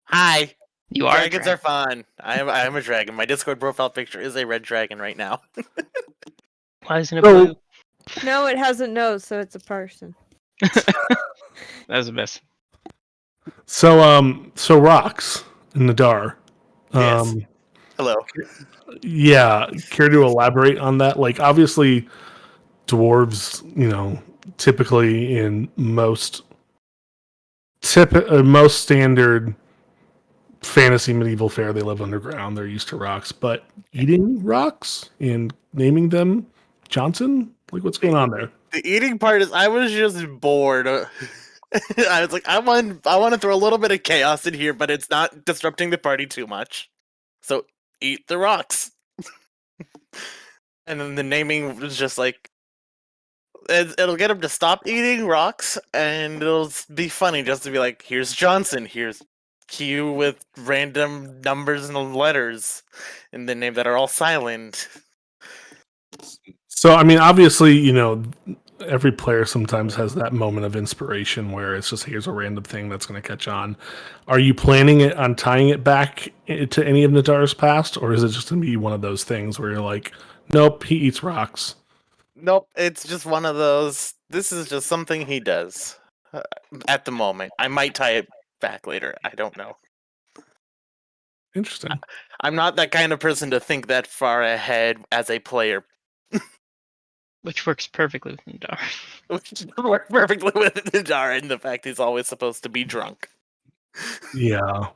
hi. You are Dragons are fun. I am a dragon. My Discord profile picture is a red dragon right now. Why isn't it blue? No, it has a nose, so it's a person. That was the best. So Rocks in Nadar. Yes. Hello. Yeah, care to elaborate on that? Like, obviously, dwarves, typically in most standard fantasy medieval fare, they live underground. They're used to rocks, but eating rocks and naming them Johnson? Like, what's going on there? The eating part is I was just bored. I was like, I want to throw a little bit of chaos in here, but it's not disrupting the party too much. So eat the rocks. And then the naming was just like, it'll get him to stop eating rocks, and it'll be funny just to be like, here's Johnson, here's Q with random numbers and letters in the name that are all silent. So, I mean, obviously, every player sometimes has that moment of inspiration where it's just, here's a random thing that's going to catch on. Are you planning on tying it back to any of Nadar's past, or is it just going to be one of those things where you're like, nope, he eats rocks? Nope, it's just one of those. This is just something he does at the moment. I might tie it back later. I don't know. Interesting. I'm not that kind of person to think that far ahead as a player. Which works perfectly with Nadar. Which works perfectly with Nadar and the fact he's always supposed to be drunk. Yeah.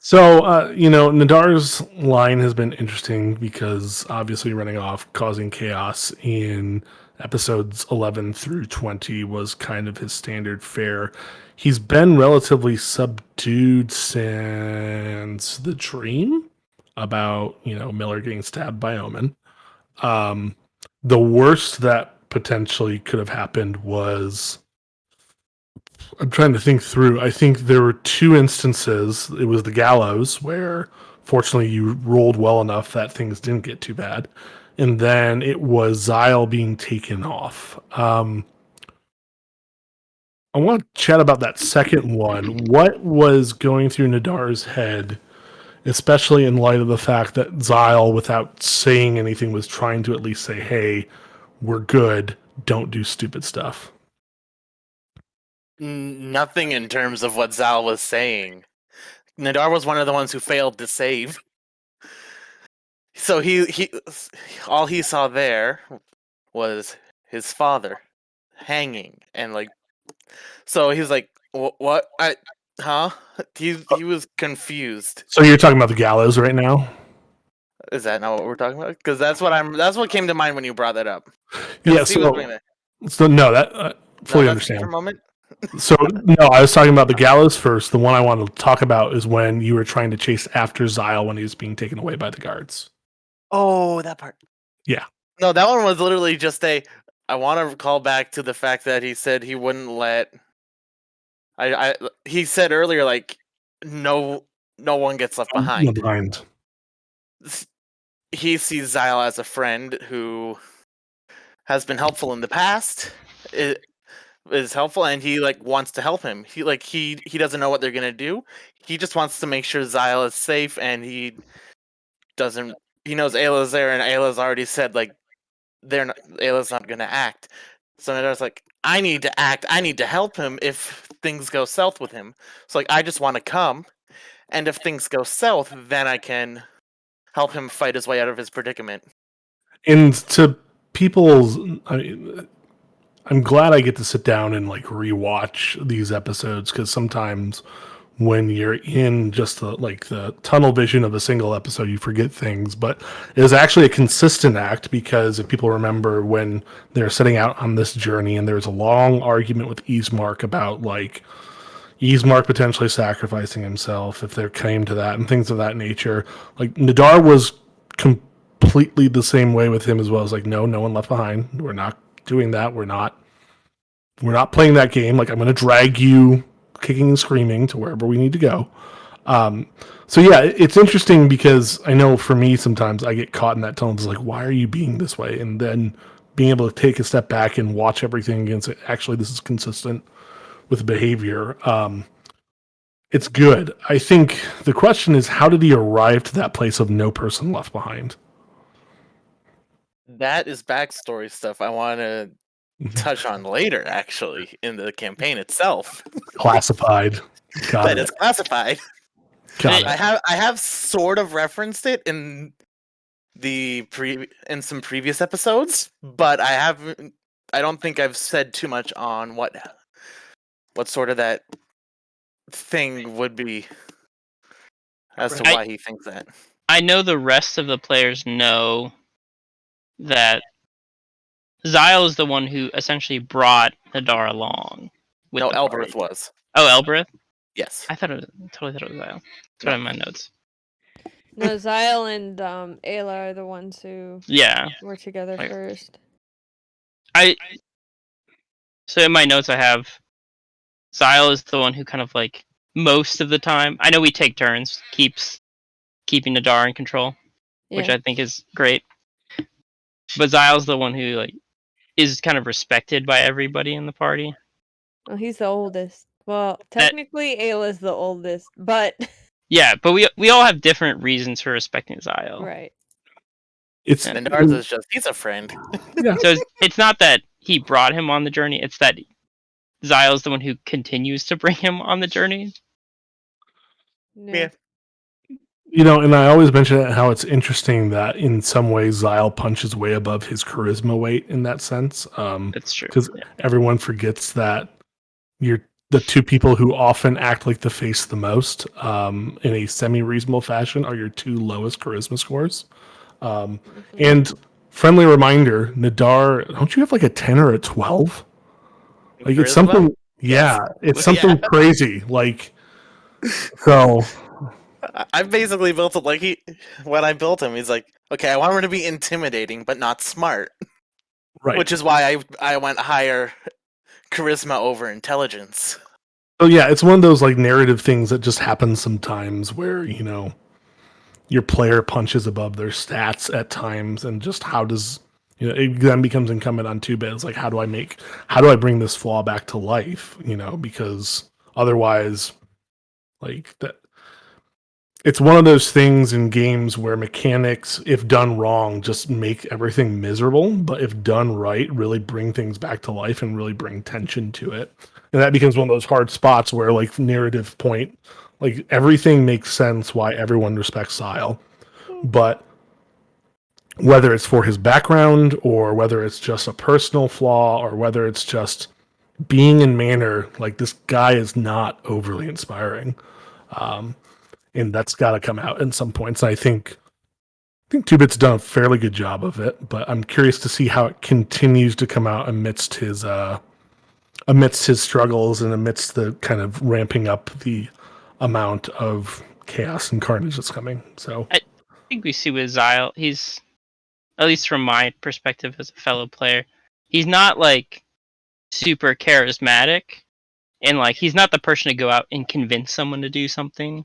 So, Nadar's line has been interesting because obviously running off, causing chaos in episodes 11 through 20 was kind of his standard fare. He's been relatively subdued since the dream about, Miller getting stabbed by Omen. The worst that potentially could have happened was I'm trying to think through. I think there were two instances. It was the gallows where fortunately you rolled well enough that things didn't get too bad. And then it was Zyle being taken off. I want to chat about that second one. What was going through Nadar's head, especially in light of the fact that Zyle, without saying anything, was trying to at least say, hey, we're good. Don't do stupid stuff. Nothing in terms of what Zal was saying. Nadar was one of the ones who failed to save. So he all he saw there was his father hanging, and so he was like, "What? Huh?" He was confused. So you're talking about the gallows right now? Is that not what we're talking about? Because that's what came to mind when you brought that up. 'Cause Yeah. he was So, doing that. so no, that fully No, that's a understand. different moment. So no, I was talking about the gallows first. The one I wanted to talk about is when you were trying to chase after Zyle when he was being taken away by the guards. Oh, that part. Yeah. No, that one was literally just I want to call back to the fact that he said he wouldn't let. He said earlier no one gets left behind. Behind. He sees Zyle as a friend who has been helpful in the past. It is helpful, and he wants to help him. He doesn't know what they're gonna do. He just wants to make sure Zyle is safe, and he doesn't. He knows Ayla's there, and Ayla's already said Ayla's not gonna act. So Nadar's like, I need to act. I need to help him if things go south with him. So I just want to come, and if things go south, then I can help him fight his way out of his predicament. And to people's, I'm glad I get to sit down and rewatch these episodes because sometimes when you're in just the tunnel vision of a single episode, you forget things. But it was actually a consistent act because if people remember when they're setting out on this journey, and there was a long argument with Easemark about Easemark potentially sacrificing himself if there came to that and things of that nature. Nadar was completely the same way with him as well. As no one left behind. We're not doing that. We're not playing that game. I'm going to drag you kicking and screaming to wherever we need to go. So yeah, it's interesting because I know for me sometimes I get caught in that tone. It's why are you being this way? And then being able to take a step back and watch everything against it. Actually, this is consistent with behavior. It's good. I think the question is, how did he arrive to that place of no person left behind? That is backstory stuff I want to touch on later, actually, in the campaign itself. Classified. Got That it. is classified. Got it. I have sort of referenced it in in some previous episodes, but I don't think I've said too much on what sort of that thing would be as to why he thinks that. I know the rest of the players know that Zyle is the one who essentially brought Nadar along. No, Elbereth was. Oh, Elbereth? Yes. I totally thought it was Zyle. That's what I have in my notes. No, Zyle and Ayla are the ones who were together first. So in my notes I have Zyle is the one who kind of most of the time. I know we take turns, keeping Nadar in control, which I think is great. But Zyle's the one who is kind of respected by everybody in the party. Well, he's the oldest. Well, technically Ayla's the oldest, but yeah, but we all have different reasons for respecting Zyle. Right. And ours is just he's a friend. Yeah. So it's not that he brought him on the journey; it's that Zyle's the one who continues to bring him on the journey. Yeah. And I always mention how it's interesting that in some ways Zyle punches way above his charisma weight in that sense. That's true. Because everyone forgets that you're the two people who often act like the face the most in a semi-reasonable fashion are your two lowest charisma scores. And friendly reminder, Nadar, don't you have like a 10 or a 12? Like it's Charisma? something, Yes. it's something crazy. Like, so I basically built it like when I built him, he's like, okay, I want him to be intimidating, but not smart. right. Which is why I went higher charisma over intelligence. So yeah, it's one of those like narrative things that just happens sometimes where, your player punches above their stats at times, and just how does it then becomes incumbent on 2-bit. It's like how do I bring this flaw back to life? Because otherwise, like that, it's one of those things in games where mechanics, if done wrong, just make everything miserable, but if done right, really bring things back to life and really bring tension to it. And that becomes one of those hard spots where, like, narrative point, like, everything makes sense why everyone respects Sile. But whether it's for his background or whether it's just a personal flaw or whether it's just being in manner, like, this guy is not overly inspiring. And that's got to come out in some points. I think 2-bit's done a fairly good job of it, but I'm curious to see how it continues to come out amidst his struggles and amidst the kind of ramping up the amount of chaos and carnage that's coming. So I think we see with Zyle, he's, at least from my perspective as a fellow player, he's not like super charismatic, and like he's not the person to go out and convince someone to do something.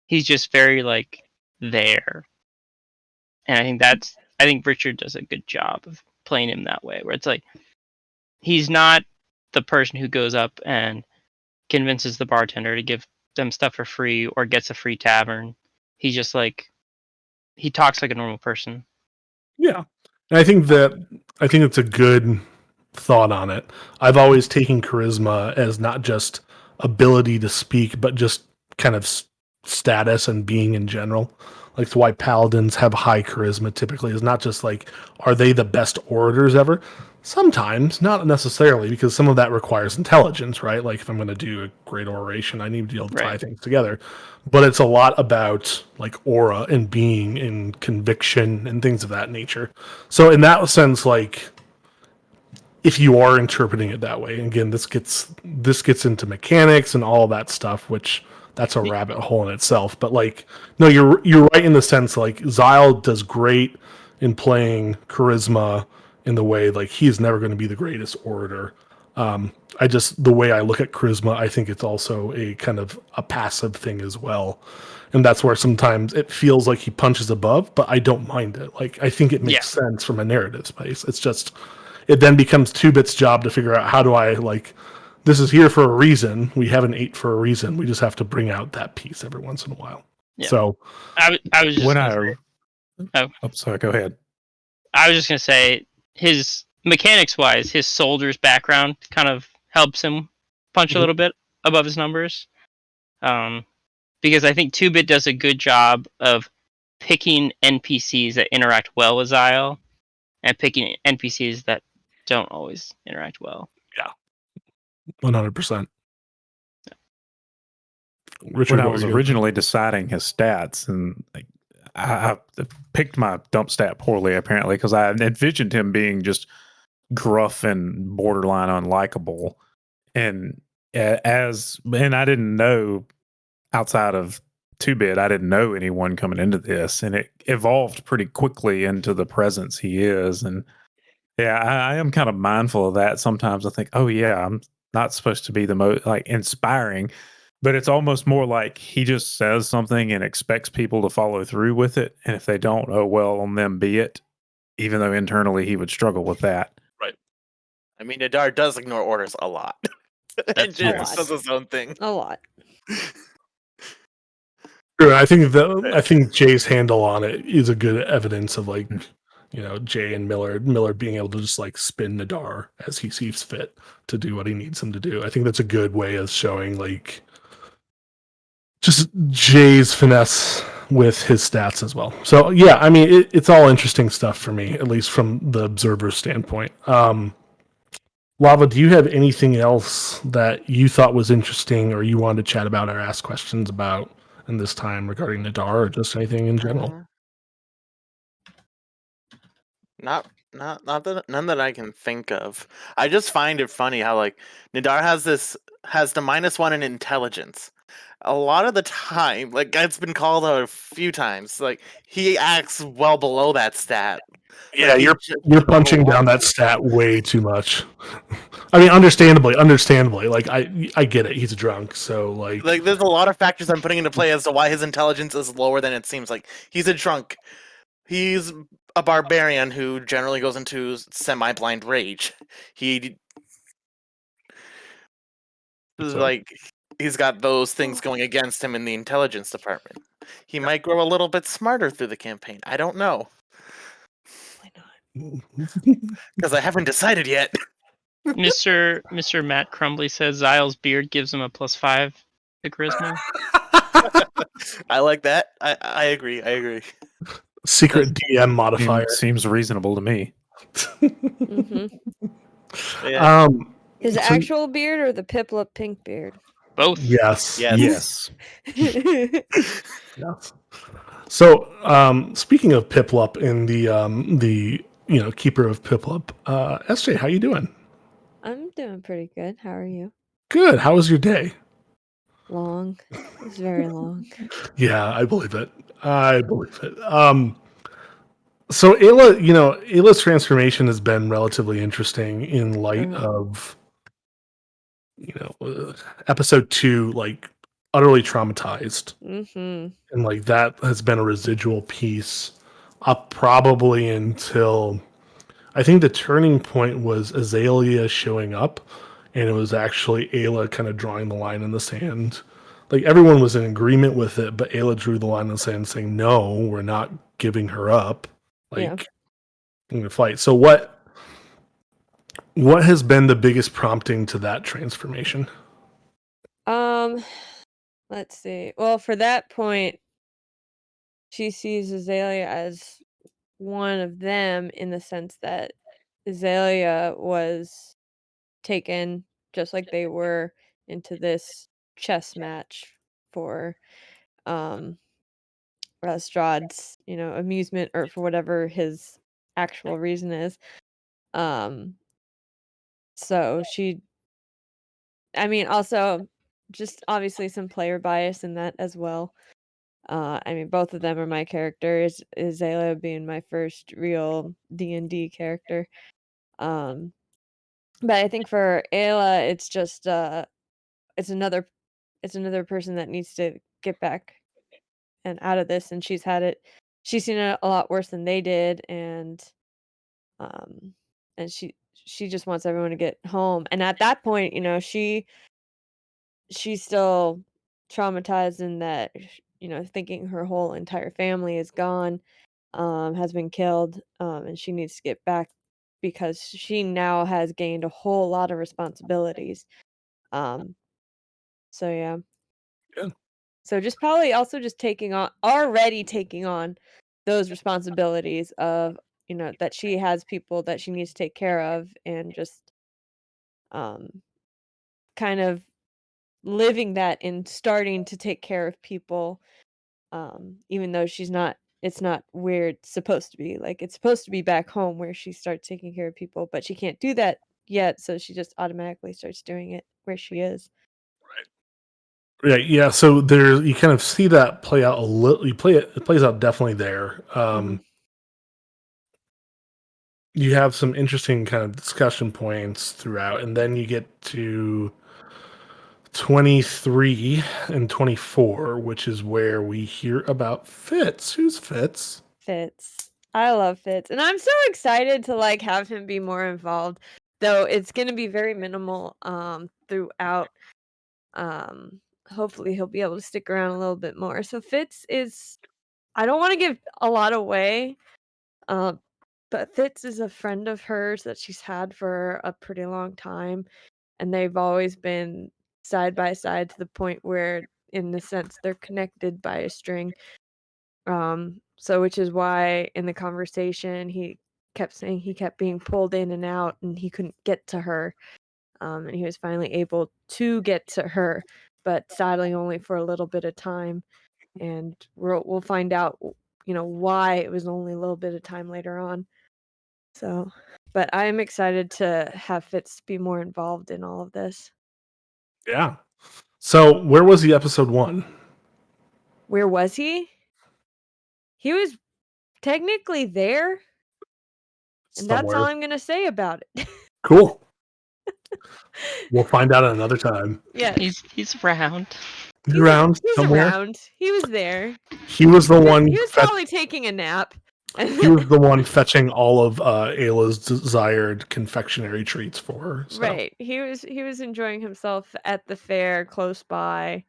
He's just very like there, and I think Richard does a good job of playing him that way, where it's like he's not the person who goes up and convinces the bartender to give them stuff for free or gets a free tavern. He's just like, he talks like a normal person. yeah, and I think it's a good thought on it. I've always taken charisma as not just ability to speak, but just kind of status and being in general. Like, it's why paladins have high charisma typically, is not just like, are they the best orators ever? Sometimes, not necessarily, because some of that requires intelligence, right? Like, if I'm going to do a great oration, I need to be able to tie things together. But it's a lot about like aura and being and conviction and things of that nature. So in that sense, like, if you are interpreting it that way, and again, this gets into mechanics and all that stuff, which that's a rabbit hole in itself. But like, no, you're right in the sense like Zyle does great in playing charisma in the way like he's never going to be the greatest orator. The way I look at charisma, I think it's also a kind of a passive thing as well. And that's where sometimes it feels like he punches above, but I don't mind it. Like, I think it makes sense from a narrative space. It's just, it then becomes 2-bit's job to figure out how do I, like, this is here for a reason. We have an 8 for a reason. We just have to bring out that piece every once in a while. Yeah. So I was just sorry, go ahead. I was just gonna say, his mechanics wise, his soldier's background kind of helps him punch a little bit above his numbers. Because I think 2-bit does a good job of picking NPCs that interact well with Zyle and picking NPCs that don't always interact well. Yeah. 100%. Richard, when I was originally deciding his stats, and like, I picked my dump stat poorly apparently, because I envisioned him being just gruff and borderline unlikable, and I didn't know, outside of 2-bit, I didn't know anyone coming into this, and it evolved pretty quickly into the presence he is. And yeah, I am kind of mindful of that. Sometimes I think, oh yeah, I'm not supposed to be the most like inspiring, but it's almost more like he just says something and expects people to follow through with it. And if they don't, oh well, on them be it, even though internally he would struggle with that. Right. I mean, Nadar does ignore orders a lot. And just does his own thing. A lot. Sure, I think Jay's handle on it is a good evidence of like, Jay and Miller being able to just like spin Nadar as he sees fit to do what he needs him to do. I think that's a good way of showing like just Jay's finesse with his stats as well. So yeah, I mean, it's all interesting stuff for me, at least from the observer's standpoint. Lava, do you have anything else that you thought was interesting or you wanted to chat about or ask questions about in this time regarding Nadar or just anything in general? Not that none that I can think of. I just find it funny how like Nadar has the -1 in intelligence. A lot of the time, like it's been called out a few times, like he acts well below that stat. Yeah, Like, you're punching down that stat way too much. I mean, understandably. Like I get it. He's drunk, so like there's a lot of factors I'm putting into play as to why his intelligence is lower than it seems. Like he's a drunk. He's a barbarian who generally goes into semi-blind rage. He like he's got those things going against him in the intelligence department. He might grow a little bit smarter through the campaign. I don't know Why not? because I haven't decided yet. Mr. Matt Crumbly says Zyle's beard gives him a +5 to charisma. I like that. I agree. I agree. secret DM modifier. Seems reasonable to me. Mm-hmm. Yeah. His So- actual beard or the Piplup pink beard? Both. Yes. Yes. Yes. Yes. So, speaking of Piplup and the keeper of Piplup, SJ, how you doing? I'm doing pretty good. How are you? Good. How was your day? Long. It's very long. Yeah, I believe it. So Ayla's transformation has been relatively interesting in light of episode 2, like utterly traumatized, Mm-hmm. and like that has been a residual piece up probably until I think the turning point was Azalea showing up, and it was actually Ayla kind of drawing the line in the sand. Like everyone was in agreement with it, but Ayla drew the line in the sand, saying, "No, we're not giving her up. Like, Yeah. I'm gonna fight." So what has been the biggest prompting to that transformation? Let's see. Well, for that point, she sees Azalea as one of them in the sense that Azalea was taken just like they were into this chess match for Lestrade's, amusement or for whatever his actual reason is. Um so also just obviously some player bias in that as well. Both of them are my characters. Azalea being my first real D&D character. Um, but I think for Ayla, it's just it's another person that needs to get back and out of this, and she's seen it a lot worse than they did, um, and she just wants everyone to get home. And at that point, she's still traumatized in that, thinking her whole entire family is gone, has been killed, and she needs to get back because she now has gained a whole lot of responsibilities. Um, so yeah. Yeah. So just probably also just already taking on those responsibilities of, that she has people that she needs to take care of, and just um kind of living that and starting to take care of people, even though it's not where it's supposed to be. Like it's supposed to be back home where she starts taking care of people, but she can't do that yet, so she just automatically starts doing it where she is. Right. Yeah. So there, you kind of see that play out a little. It plays out definitely there. You have some interesting kind of discussion points throughout, and then you get to 23 and 24, which is where we hear about Fitz. Who's Fitz? Fitz. I love Fitz, and I'm so excited to have him be more involved. Though it's going to be very minimal throughout. Hopefully he'll be able to stick around a little bit more. So Fitz is, I don't want to give a lot away, but Fitz is a friend of hers that she's had for a pretty long time, and they've always been side by side to the point where, in the sense, they're connected by a string. So which is why in the conversation kept saying he kept being pulled in and out and he couldn't get to her. And he was finally able to get to her, but sadly only for a little bit of time. And we'll find out, why it was only a little bit of time later on. So, but I'm excited to have Fitz be more involved in all of this. Yeah. So where was he episode 1? Where was he? He was technically there, and that's all Somewhere. I'm gonna say about it. Cool. We'll find out another time. Yes, He's around. He's around he's somewhere. around. He was there. He was the one. He was probably taking a nap. He was the one fetching all of Ayla's desired confectionery treats for her. So. Right. He was enjoying himself at the fair close by.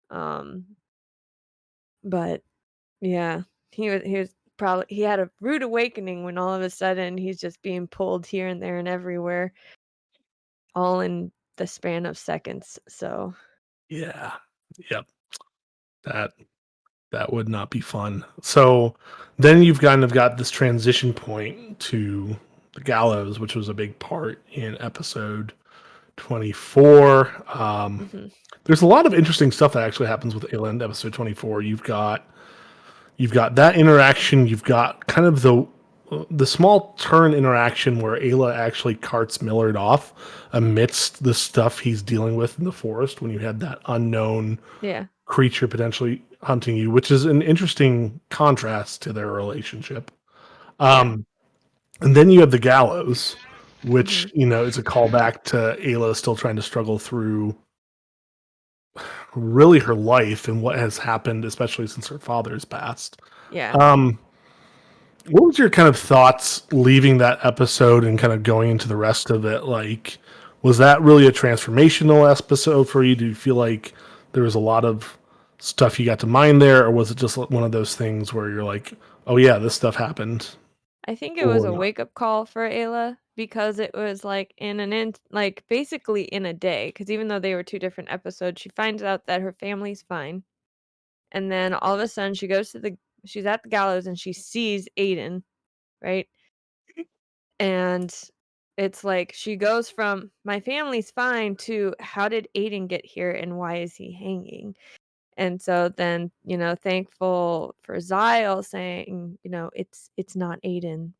But yeah, he was probably, he had a rude awakening when all of a sudden he's just being pulled here and there and everywhere, all in the span of seconds. So Yeah. Yep. That would not be fun. So then you've kind of got this transition point to the gallows, which was a big part in episode 24. There's a lot of interesting stuff that actually happens with Ayla in episode 24. You've got that interaction. You've got kind of the small turn interaction where Ayla actually carts Millard off amidst the stuff he's dealing with in the forest when you had that unknown creature potentially hunting you, which is an interesting contrast to their relationship. And then you have the gallows, which, is a callback to Ayla still trying to struggle through really her life and what has happened, especially since her father's passed. yeah. What was your kind of thoughts leaving that episode and kind of going into the rest of it? Like, was that really a transformational episode for you? Do you feel like there was a lot of stuff you got to mine there, or was it just one of those things where you're like, oh yeah, this stuff happened? I think it was a wake-up call for Ayla because it was like basically in a day, because even though they were 2 different episodes, she finds out that her family's fine. And then all of a sudden she's at the gallows and she sees Aiden, right? And it's like she goes from my family's fine to how did Aiden get here and why is he hanging? And so then, thankful for Zyle saying, it's not Aiden.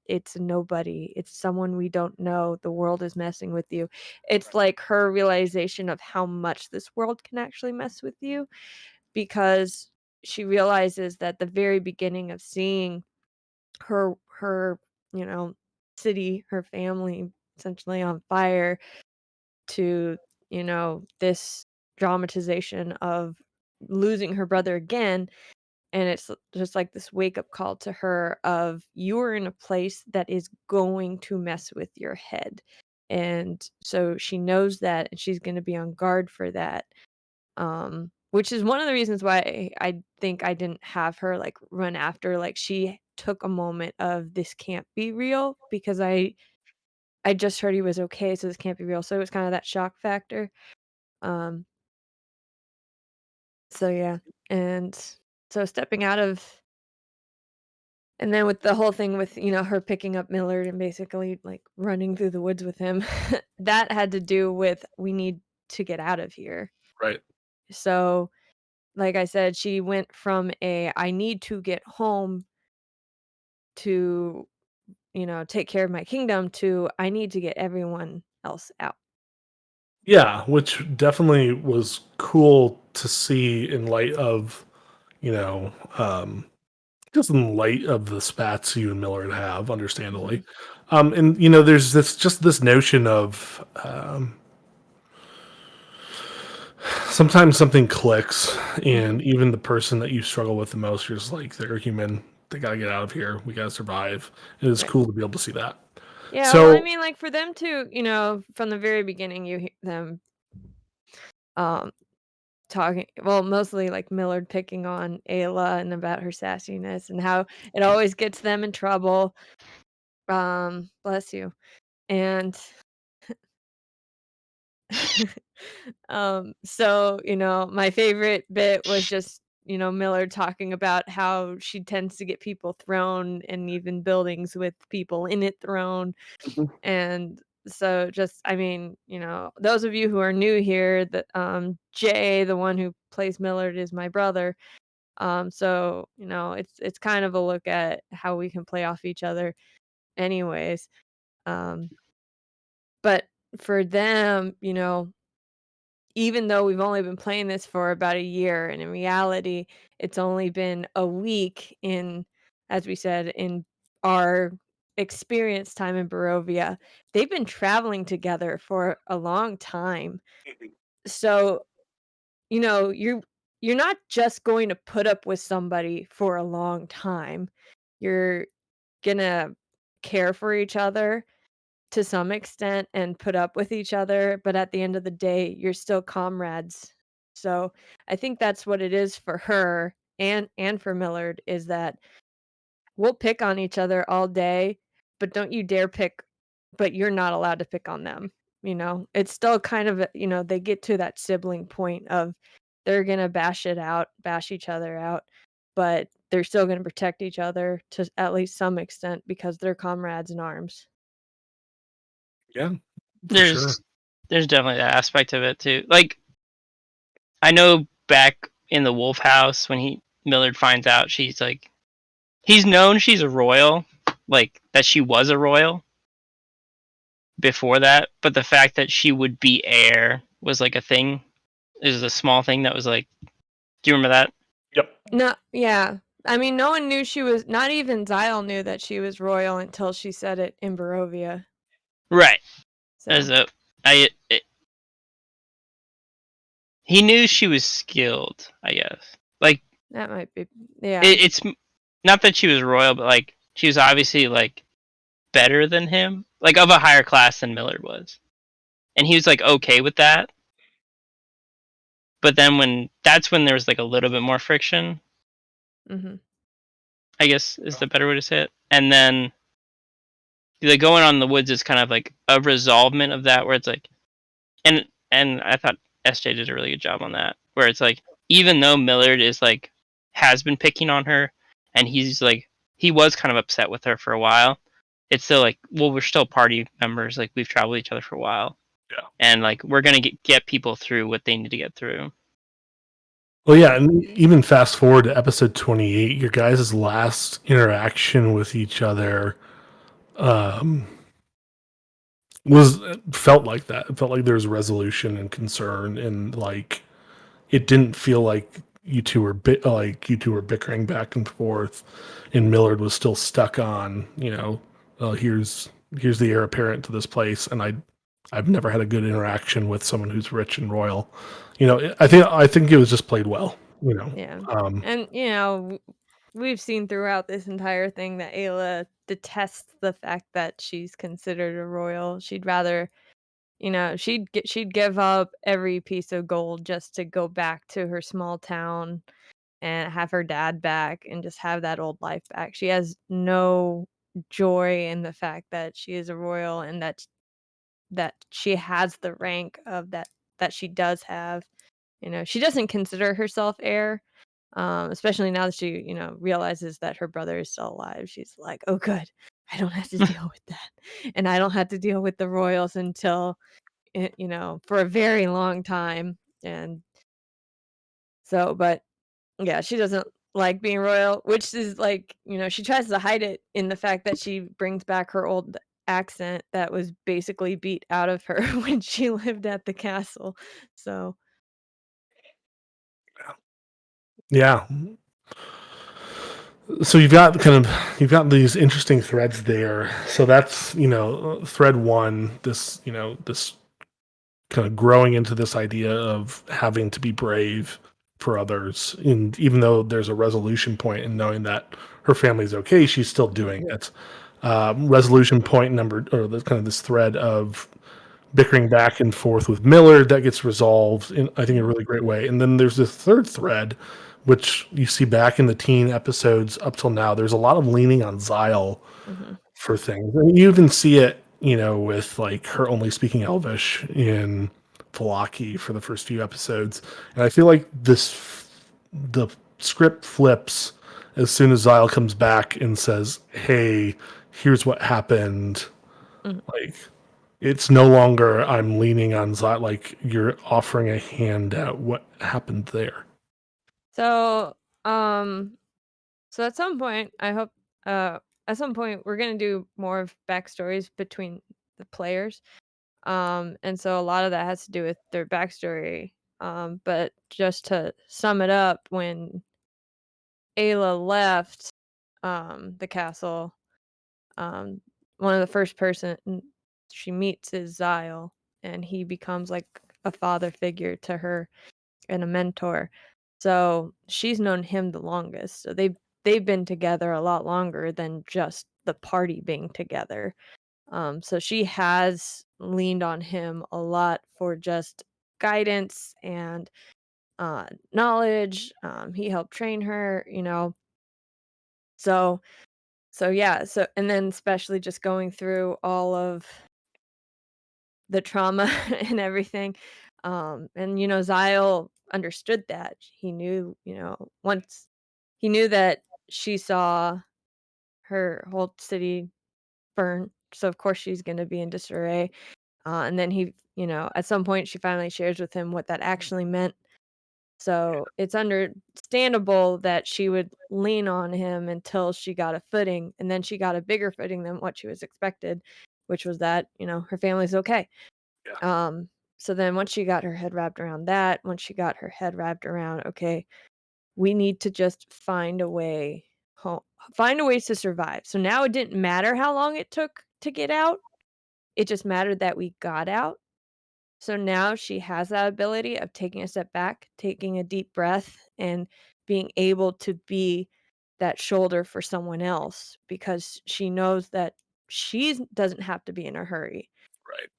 It's a nobody. It's someone we don't know. The world is messing with you. It's like her realization of how much this world can actually mess with you, because she realizes that the very beginning of seeing her city, her family essentially on fire, to this dramatization of losing her brother again. And it's just like this wake-up call to her of, you are in a place that is going to mess with your head. And so she knows that, and she's going to be on guard for that. Which is one of the reasons why I think I didn't have her like run after. Like, she took a moment of, this can't be real, because I just heard he was okay, so this can't be real. So it was kind of that shock factor. So yeah, and so stepping out of, and then with the whole thing with her picking up Millard and basically like running through the woods with him, that had to do with, we need to get out of here. Right. So, like I said, she went from I need to get home to take care of my kingdom to, I need to get everyone else out. Yeah, which definitely was cool to see in light of, just in light of the spats you and Millard have, understandably. And there's this notion of sometimes something clicks, and even the person that you struggle with the most, you're just like, they're human. They gotta get out of here. We gotta survive. And it's cool to be able to see that. Yeah, So, well, I mean, like, for them to, from the very beginning, you hear them talking, well, mostly like Millard picking on Ayla and about her sassiness and how it always gets them in trouble. Bless you. And so, my favorite bit was just Millard talking about how she tends to get people thrown and even buildings with people in it thrown. Mhm. And so just, those of you who are new here, that Jay, the one who plays Millard, is my brother. So, it's kind of a look at how we can play off each other anyways. But for them, even though we've only been playing this for about a year, and in reality, it's only been a week as we said, in our experience time in Barovia, they've been traveling together for a long time. So, you're not just going to put up with somebody for a long time. You're gonna care for each other to some extent and put up with each other, but at the end of the day, you're still comrades. So, I think that's what it is for her and for Millard, is that we'll pick on each other all day, but don't you dare pick but you're not allowed to pick on them, It's still kind of, they get to that sibling point of they're gonna bash each other out, but they're still gonna protect each other to at least some extent because they're comrades in arms. Yeah, for There's sure. there's definitely that aspect of it too. Like, I know back in the Wolf House when Millard finds out she's like, he's known she's a royal, like that she was a royal before that, but the fact that she would be heir was like a thing. Is a small thing that was like, do you remember that? Yep. No, yeah. No one knew she was, not even Zyle knew that she was royal until she said it in Barovia. Right. So As a, he knew she was skilled, I guess. Like, that might be, yeah. it's not that she was royal, but like she was obviously like better than him, like of a higher class than Millard was, and he was like okay with that. But then that's when there was like a little bit more friction, hmm I guess is the better way to say it. And then like going on in the woods is kind of like a resolvement of that, where it's like, and I thought SJ did a really good job on that, where it's like, even though Millard is like has been picking on her, and he's like he was kind of upset with her for a while, it's still like, well, we're still party members, like we've traveled with each other for a while, Yeah. and like we're gonna get people through what they need to get through. Well, yeah, and even fast forward to episode 28, your guys' last interaction with each other um, felt like that. It felt like there was resolution and concern, and like it didn't feel like you two were bickering back and forth, and Millard was still stuck on, here's the heir apparent to this place, and I've never had a good interaction with someone who's rich and royal. I think it was just played well. Yeah. Um, And, we've seen throughout this entire thing that Ayla detests the fact that she's considered a royal. She'd rather, she'd give up every piece of gold just to go back to her small town and have her dad back and just have that old life back. She has no joy in the fact that she is a royal and that she has the rank of that she does have. She doesn't consider herself heir, especially now that she, realizes that her brother is still alive. She's like, "Oh, good. I don't have to deal with that, and I don't have to deal with the royals until, for a very long time." And so, but yeah, she doesn't like being royal, which is like, she tries to hide it in the fact that she brings back her old accent that was basically beat out of her when she lived at the castle. So, yeah. So you've got these interesting threads there. So that's, thread one, this kind of growing into this idea of having to be brave for others. And even though there's a resolution point in knowing that her family's okay, she's still doing it. Resolution point number, or this thread of bickering back and forth with Millard that gets resolved in, I think, a really great way. And then there's this third thread, which you see back in the teen episodes up till now. There's a lot of leaning on Zyle mhm. for things. And you even see it, with like her only speaking Elvish in Falaki for the first few episodes. And I feel like the script flips as soon as Zyle comes back and says, "Hey, here's what happened." Mhm. Like, it's no longer I'm leaning on Zyle. Like, you're offering a hand at what happened there. So, so at some point, I hope, at some point we're gonna do more of backstories between the players. And so a lot of that has to do with their backstory. But just to sum it up, when Ayla left, the castle, um, one of the first person she meets is Zyle, and he becomes like a father figure to her and a mentor. So she's known him the longest. So they've been together a lot longer than just the party being together. So she has leaned on him a lot for just guidance and knowledge. He helped train her, you know. So yeah. So and then especially just going through all of the trauma and everything. And Zyle understood that. He knew, once he knew that she saw her whole city burn. So of course she's gonna be in disarray. And then he, at some point she finally shares with him what that actually meant. So it's understandable that she would lean on him until she got a footing, and then she got a bigger footing than what she was expected, which was that, her family's okay. Yeah. So then once she got her head wrapped around that, once she got her head wrapped around, okay, we need to just find a way home, find a ways to survive. So now it didn't matter how long it took to get out. It just mattered that we got out. So now she has that ability of taking a step back, taking a deep breath, and being able to be that shoulder for someone else because she knows that she doesn't have to be in a hurry.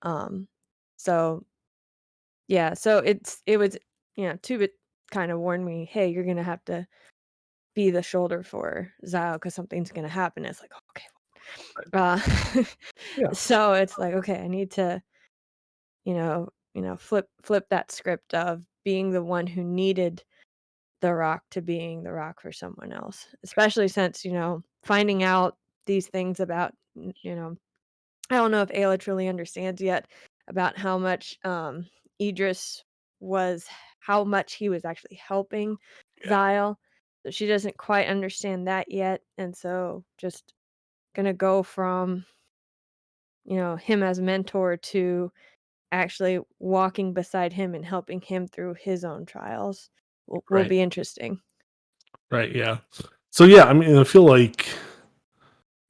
Right. So yeah, so it was, Tubit kind of warned me, hey, you're gonna have to be the shoulder for Zyle because something's gonna happen. It's like, okay. Yeah. So it's like, okay, I need to, flip that script of being the one who needed the rock to being the rock for someone else. Especially since, finding out these things about, I don't know if Ayla truly understands yet about how much Idris was, how much he was actually helping Yeah. Zyle. So she doesn't quite understand that yet. And so just gonna go from, him as a mentor to actually walking beside him and helping him through his own trials will Right. be interesting. Right. Yeah. So yeah, I mean, I feel like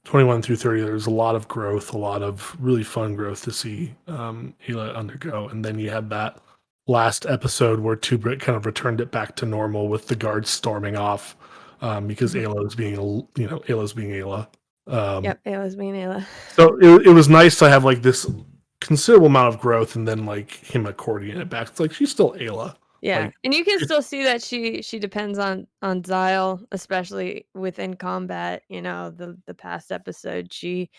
21 through 30, there's a lot of growth, a lot of really fun growth to see Hila undergo. And then you had that last episode where Tubrit kind of returned it back to normal with the guards storming off because Ayla's being, Ayla's being Ayla. Yep, Ayla's being Ayla. So it was nice to have like this considerable amount of growth and then like him accordion it back. It's like she's still Ayla. Yeah, Like, and you can still see that she depends on Zyle, especially within combat. The past episode, she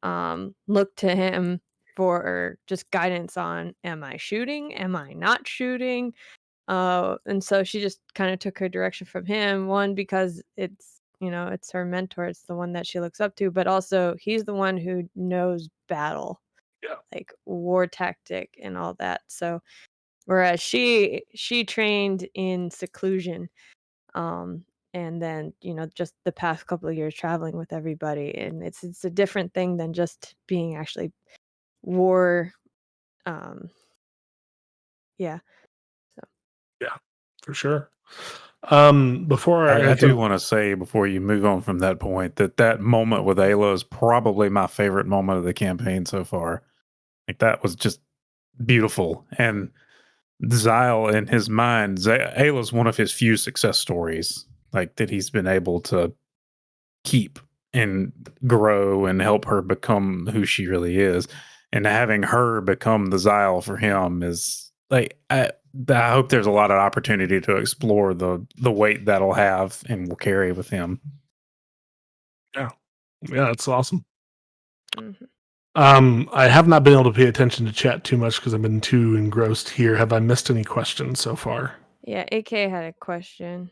looked to him for just guidance on, am I shooting? Am I not shooting? And so she just kind of took her direction from him. One, because it's her mentor, it's the one that she looks up to, but also he's the one who knows battle, yeah. like war tactic and all that. So whereas she trained in seclusion, um, and then just the past couple of years traveling with everybody, and it's a different thing than just being actually war. Um, yeah. So Yeah, for sure. Before I do go, want to say before you move on from that point that moment with Ayla is probably my favorite moment of the campaign so far. Like that was just beautiful. And Zyle in his mind, Ayla's one of his few success stories, like that he's been able to keep and grow and help her become who she really is. And having her become the Zyle for him is like I hope there's a lot of opportunity to explore the weight that'll have and will carry with him. yeah, it's awesome. mhm. I have not been able to pay attention to chat too much because I've been too engrossed here. Have I missed any questions so far? Yeah, AK had a question.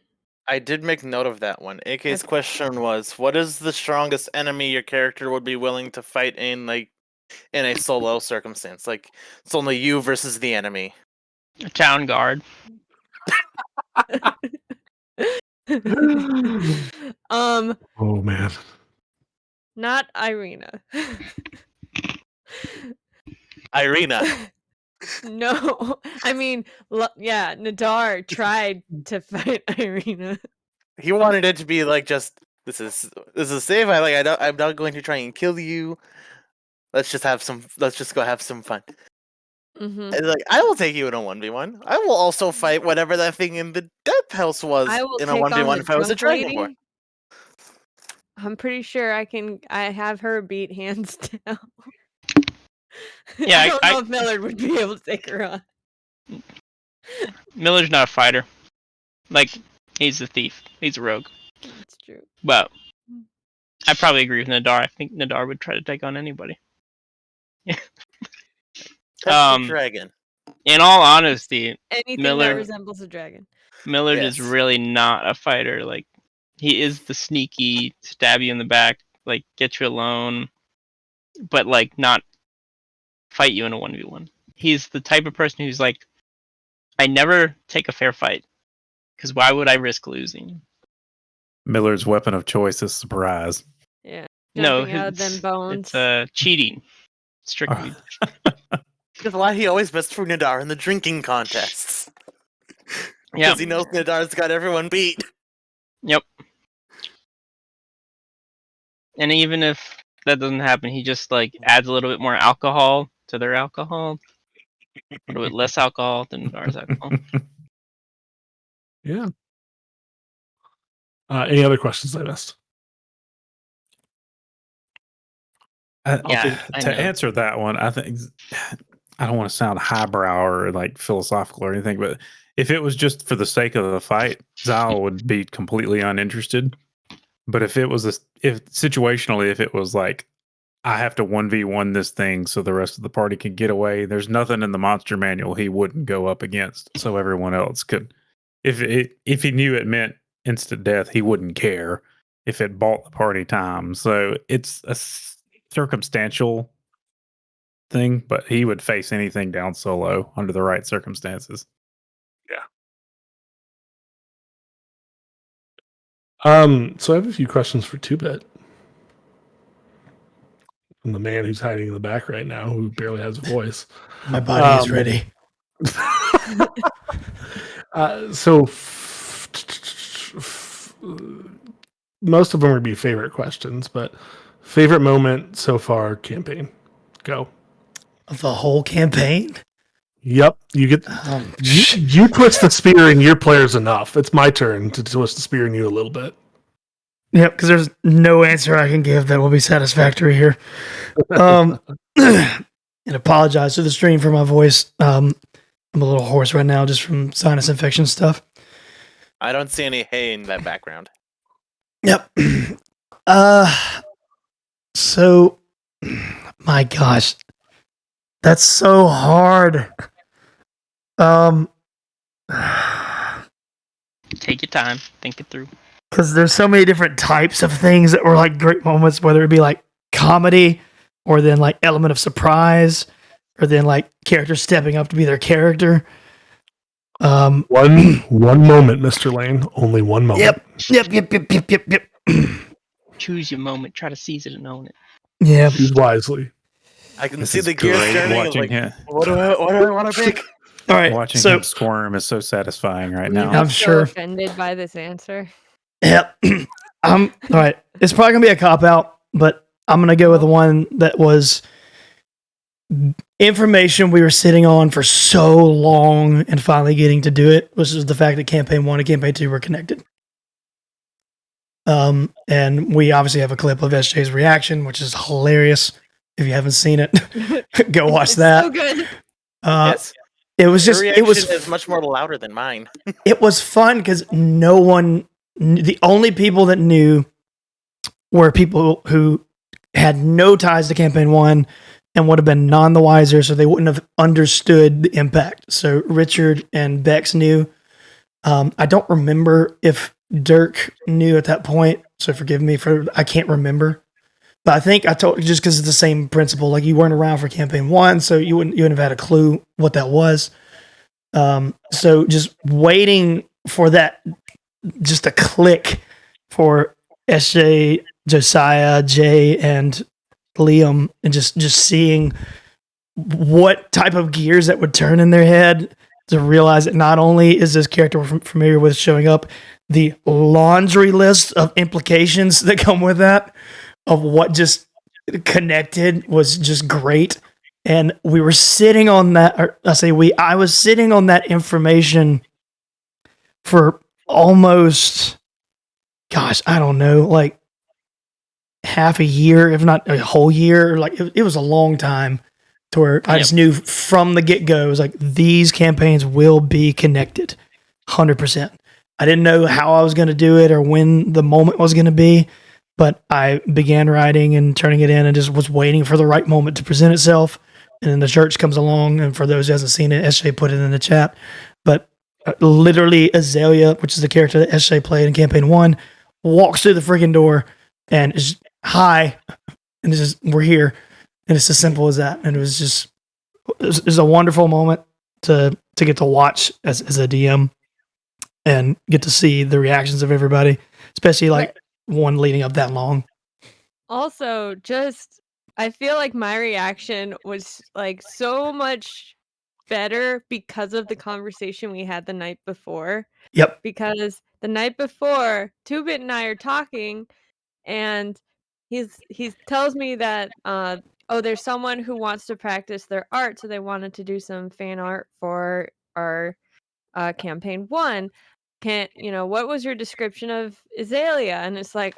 I did make note of that one. AK's Okay. question was, what is the strongest enemy your character would be willing to fight in a solo circumstance? Like, it's only you versus the enemy. A town guard. Oh man. Not Irina. Irina. No, I mean, yeah, Nadar tried to fight Irina. He wanted it to be like just this is safe. I'm not going to try and kill you. Let's just go have some fun. Mm-hmm. And like, I will take you in a 1v1. I will also fight whatever that thing in the death house was I will in a take on 1v1 the if I was a drunk dragon lady. I'm pretty sure I have her beat hands down. Yeah, I don't know if Millard would be able to take her on. Miller's not a fighter. Like, he's a thief. He's a rogue. That's true. But I probably agree with Nadar. I think Nadar would try to take on anybody. That's the dragon. In all honesty, Anything Millard- that resembles a dragon. Millard is Yes. really not a fighter. Like, he is the sneaky, stab you in the back, like, get you alone, but, like, not fight you in a 1v1. He's the type of person who's like, I never take a fair fight, because why would I risk losing? Miller's weapon of choice is surprise. Yeah. No, Jumping out of them bones. it's cheating. Strictly. That's why he always best through Nadar in the drinking contests. Yeah. Because he knows Nadar's got everyone beat. Yep. And even if that doesn't happen, he just like adds a little bit more alcohol to their alcohol. A little bit less alcohol than ours alcohol. Yeah. Any other questions I missed? Yeah, I To know. answer that one, I think I don't want to sound highbrow or like philosophical or anything, but if it was just for the sake of the fight, Zal would be completely uninterested. But if it was if it was like I have to 1v1 this thing so the rest of the party can get away, there's nothing in the monster manual he wouldn't go up against, so everyone else could. If he knew it meant instant death, he wouldn't care if it bought the party time. So it's a circumstantial thing, but he would face anything down solo under the right circumstances. So I have a few questions for 2-Bit. From the man who's hiding in the back right now, who barely has a voice. My body is ready. So most of them would be favorite questions, but favorite moment so far campaign. Go. The whole campaign? Yep. You get you twist the spear in your players enough. It's my turn to twist the spear in you a little bit. Yep, because there's no answer I can give that will be satisfactory here. And apologize to the stream for my voice. I'm a little hoarse right now just from sinus infection stuff. I don't see any hay in that background. Yep. So, my gosh, that's so hard. Take your time, think it through. Because there's so many different types of things that were like great moments, whether it be like comedy or then like element of surprise or then like characters stepping up to be their character. One moment, Mr. Lane. Only one moment. Yep. Choose your moment, try to seize it and own it. Yeah. Choose wisely. I can This see is the gears great turning. watching Like, him. what do I want to pick? All right. Watching So him squirm is so satisfying right now. I'm so sure. offended by this answer. Yep. All right. It's probably gonna be a cop out, but I'm gonna go with the one that was information we were sitting on for so long and finally getting to do it, which is the fact that campaign 1 and campaign 2 were connected. And we obviously have a clip of SJ's reaction, which is hilarious. If you haven't seen it, go watch It's that. so good. Yes. It was Your just, reaction it was is much more louder than mine. it was fun because the only people that knew were people who had no ties to campaign 1 and would have been none the wiser, so they wouldn't have understood the impact. So Richard and Bex knew. I don't remember if Dirk knew at that point, so forgive me for I can't remember. But I think I told just because it's the same principle. Like you weren't around for campaign 1, so you wouldn't have had a clue what that was. So just waiting for that, just a click for SJ, Josiah, Jay, and Liam, and just seeing what type of gears that would turn in their head to realize that not only is this character we're familiar with showing up, the laundry list of implications that come with that, of what just connected, was just great. And we were sitting on that, or I was sitting on that information for almost, gosh, I don't know, like half a year, if not a whole year. Like it was a long time to where I just knew from the get-go, it was like, these campaigns will be connected 100%. I didn't know how I was going to do it or when the moment was going to be, but I began writing and turning it in and just was waiting for the right moment to present itself. And then the church comes along, and for those who hasn't seen it, SJ put it in the chat, but literally Azalea, which is the character that SJ played in campaign 1, walks through the freaking door and is hi, and it's just, we're here. And it's as simple as that. And it was a wonderful moment to get to watch as a DM and get to see the reactions of everybody, especially like one leading up that long. Also, just I feel like my reaction was like so much better because of the conversation we had the night before. Yep. Because the night before, Two-Bit and I are talking, and he tells me that there's someone who wants to practice their art, so they wanted to do some fan art for our campaign 1. What was your description of Azalea? And it's like,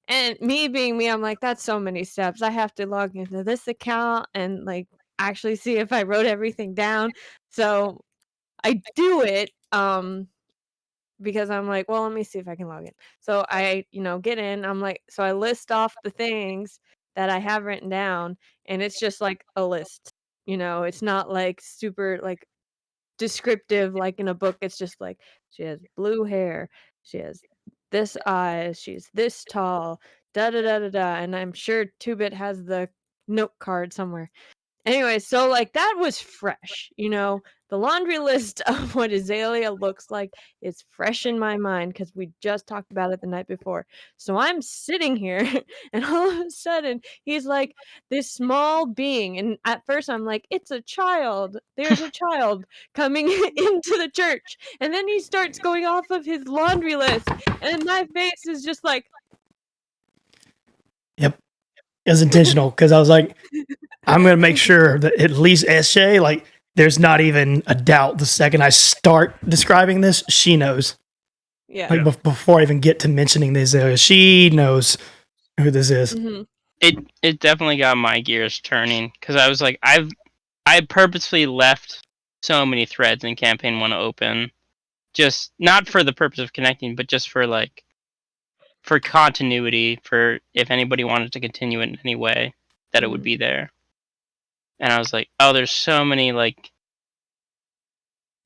and me being me, I'm like, that's so many steps. I have to log into this account and like actually see if I wrote everything down. So I do it because I'm like, well, let me see if I can log in. So I, get in. I'm like, so I list off the things that I have written down, and it's just like a list. It's not like super like descriptive like in a book. It's just like, she has blue hair, she has this eyes, she's this tall, da da da da da. And I'm sure Two-Bit has the note card somewhere. Anyway, so like that was fresh, the laundry list of what Azalea looks like is fresh in my mind because we just talked about it the night before. So I'm sitting here and all of a sudden he's like this small being. And at first I'm like, it's a child. There's a child coming into the church. And then he starts going off of his laundry list. And my face is just like, yep. It was intentional because I was like, I'm going to make sure that at least SJ, like, there's not even a doubt the second I start describing this, she knows. yeah. Like, before I even get to mentioning this area, she knows who this is. Mm-hmm. It definitely got my gears turning because I was like, I purposely left so many threads in campaign 1 open, just not for the purpose of connecting, but just for like, for continuity, for if anybody wanted to continue it in any way, that it would be there. And I was like, oh, there's so many, like,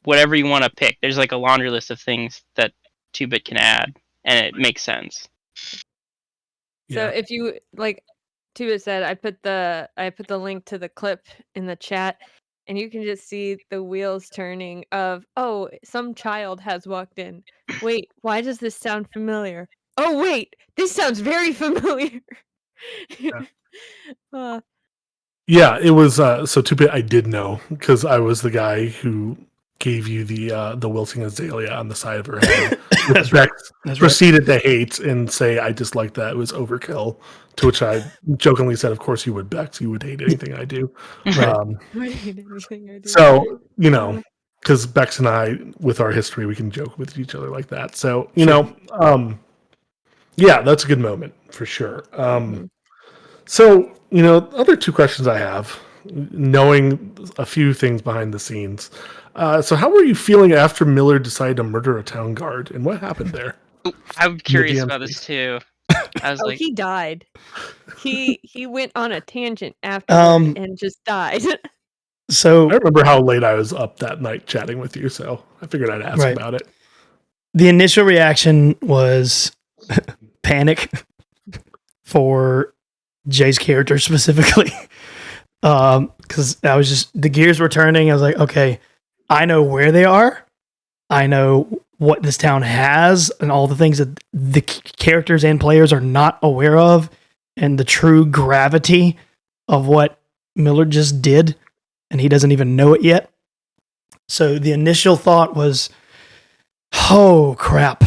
whatever you want to pick. There's like a laundry list of things that Two-Bit can add, and it makes sense. So if you like, Two-Bit said, I put the link to the clip in the chat, and you can just see the wheels turning of, oh, some child has walked in. Wait, why does this sound familiar? Oh wait, this sounds very familiar. Yeah, it was so Two-Bit I did know because I was the guy who gave you the wilting azalea on the side of her head. That's right. That's proceeded to hate and say I disliked that, it was overkill. To which I jokingly said, "Of course you would, Bex. You would hate anything I do." So because Bex and I, with our history, we can joke with each other like that. So yeah, that's a good moment for sure. So other two questions I have, knowing a few things behind the scenes. So how were you feeling after Miller decided to murder a town guard, and what happened there? I'm curious about this too. I was like, he died. He went on a tangent afterward and just died. So I remember how late I was up that night chatting with you, so I figured I'd ask about it. the initial reaction was panic for Jay's character specifically. Because I was just, the gears were turning. I was like, okay, I know where they are. I know what this town has and all the things that the characters and players are not aware of, and the true gravity of what Millard just did, and he doesn't even know it yet. So the initial thought was, oh crap,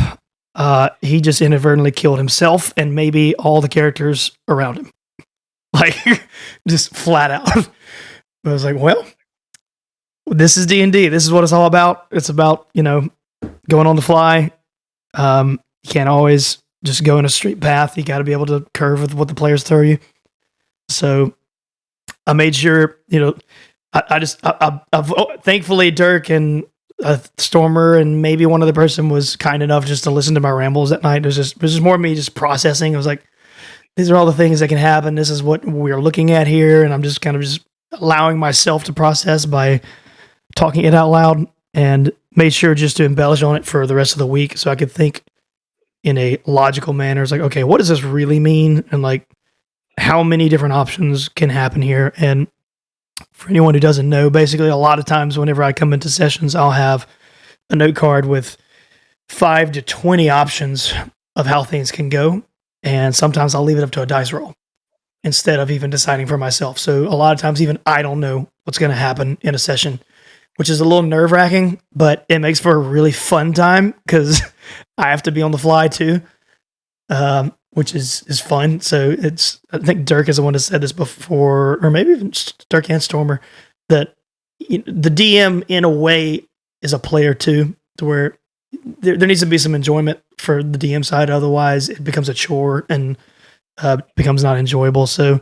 he just inadvertently killed himself and maybe all the characters around him. Like, just flat out. I was like, well, this is D&D. This is what it's all about. It's about, going on the fly. You can't always just go in a straight path. You got to be able to curve with what the players throw you. So I made sure, thankfully Dirk and Stormer and maybe one other person was kind enough just to listen to my rambles at night. It was just more me just processing. I was like, these are all the things that can happen. This is what we're looking at here. And I'm just kind of just allowing myself to process by talking it out loud, and made sure just to embellish on it for the rest of the week so I could think in a logical manner. It's like, okay, what does this really mean? And like, how many different options can happen here? And for anyone who doesn't know, basically a lot of times whenever I come into sessions, I'll have a note card with 5 to 20 options of how things can go. And sometimes I'll leave it up to a dice roll instead of even deciding for myself. So a lot of times even I don't know what's going to happen in a session, which is a little nerve-wracking, but it makes for a really fun time because I have to be on the fly too, which is fun. So I think Dirk is the one that said this before, or maybe even Dirk and Stormer, that the DM in a way is a player too, to where there needs to be some enjoyment for the DM side. Otherwise it becomes a chore and becomes not enjoyable. So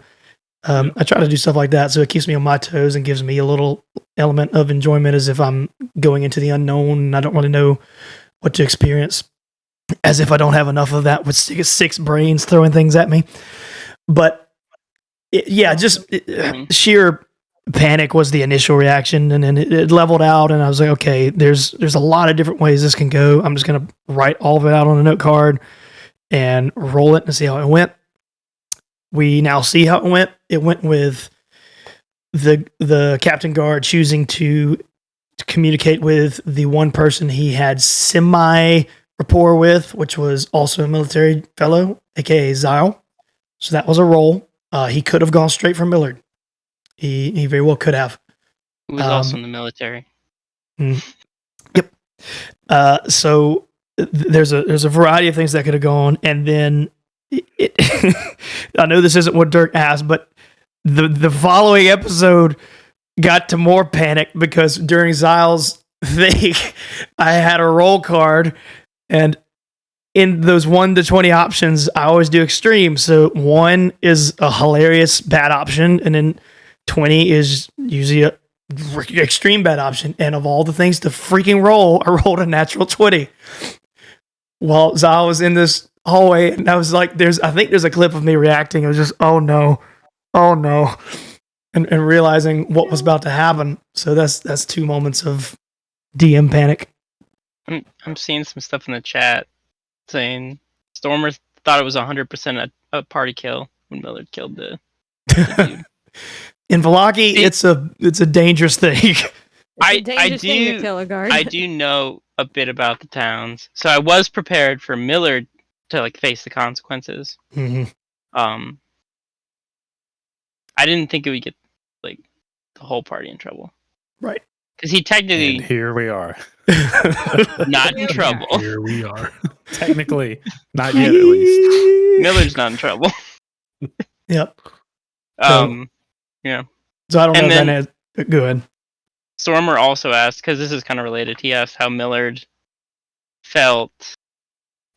I try to do stuff like that so it keeps me on my toes and gives me a little element of enjoyment as if I'm going into the unknown and I don't really know what to experience, as if I don't have enough of that with six brains throwing things at me. But sheer panic was the initial reaction, and then it leveled out and I was like, okay, there's a lot of different ways this can go. I'm just going to write all of it out on a note card and roll it and see how it went. We now see how it went. It went with the captain guard choosing to communicate with the one person he had semi rapport with, which was also a military fellow, aka Zyle. So that was a roll. He could have gone straight for Millard. He very well could have. He was also in the military. Yep. So there's a variety of things that could have gone, and then I know this isn't what Dirk asked, but the following episode got to more panic because during Zyle's thing, I had a roll card, and in those 1 to 20 options, I always do extreme. So 1 is a hilarious bad option, and then 20 is usually a extreme bad option. And of all the things to freaking roll, I rolled a natural 20. While Zyle was in this hallway, and I was like, I think there's a clip of me reacting. It was just, oh no, and realizing what was about to happen. So that's 2 moments of DM panic. I'm seeing some stuff in the chat saying Stormer thought it was 100% a party kill when Millard killed the dude. In Vallaki, it's a dangerous thing. It's a dangerous thing to kill a guard. I do know a bit about the towns, so I was prepared for Millard to face the consequences. Mm-hmm. I didn't think it would get the whole party in trouble, right? Because he technically, And here we are, not in trouble. Here we are. technically not yet, at least. Millard's not in trouble. Yep. Yeah. So I don't And know then- if that is. Go ahead. Stormer also asked, because this is kind of related, he asked how Millard felt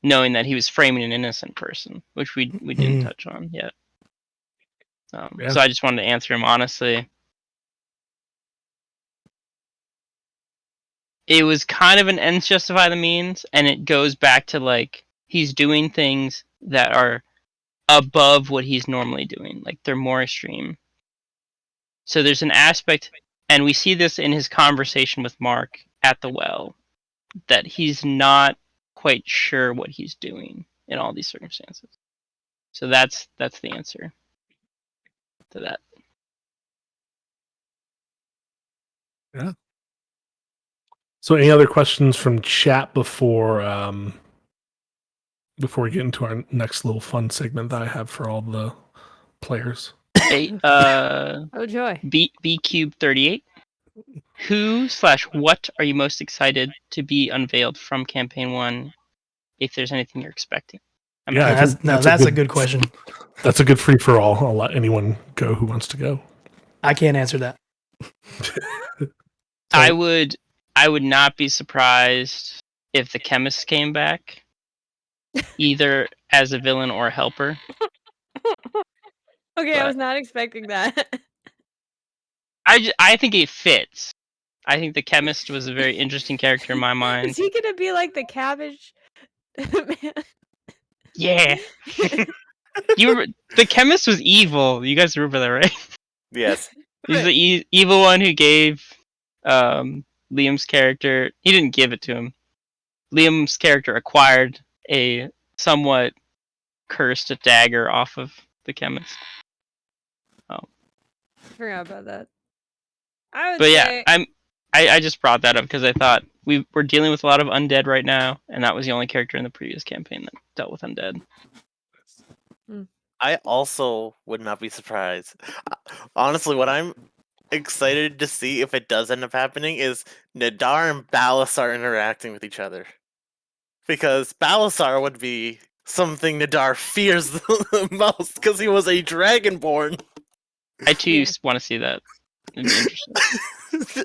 knowing that he was framing an innocent person, which we didn't touch on yet. So I just wanted to answer him honestly. It was kind of an ends justify the means, and it goes back to he's doing things that are above what he's normally doing. They're more extreme. So there's an aspect, and we see this in his conversation with Mark at the well, that he's not quite sure what he's doing in all these circumstances. So that's the answer to that. Yeah. So, any other questions from chat before we get into our next little fun segment that I have for all the players? Hey, Oh joy. B Cube 38. Who/what are you most excited to be unveiled from campaign 1? If there's anything you're expecting. Yeah, I think that's a good question. That's a good free for all. I'll let anyone go who wants to go. I can't answer that. I would not be surprised if the chemist came back, either as a villain or a helper. Okay, I was not expecting that. I think it fits. I think the chemist was a very interesting character in my mind. Is he gonna be like the cabbage man? Yeah. The chemist was evil. You guys remember that, right? Yes. He's the evil one who gave Liam's character. He didn't give it to him. Liam's character acquired a somewhat cursed dagger off of the chemist. Forgot about that. I would But say yeah, I just brought that up because I thought we're dealing with a lot of undead right now, and that was the only character in the previous campaign that dealt with undead. I also would not be surprised. Honestly, what I'm excited to see if it does end up happening is Nadar and Balasar interacting with each other. Because Balasar would be something Nadar fears the most because he was a dragonborn. I too want to see that. It'd be interesting.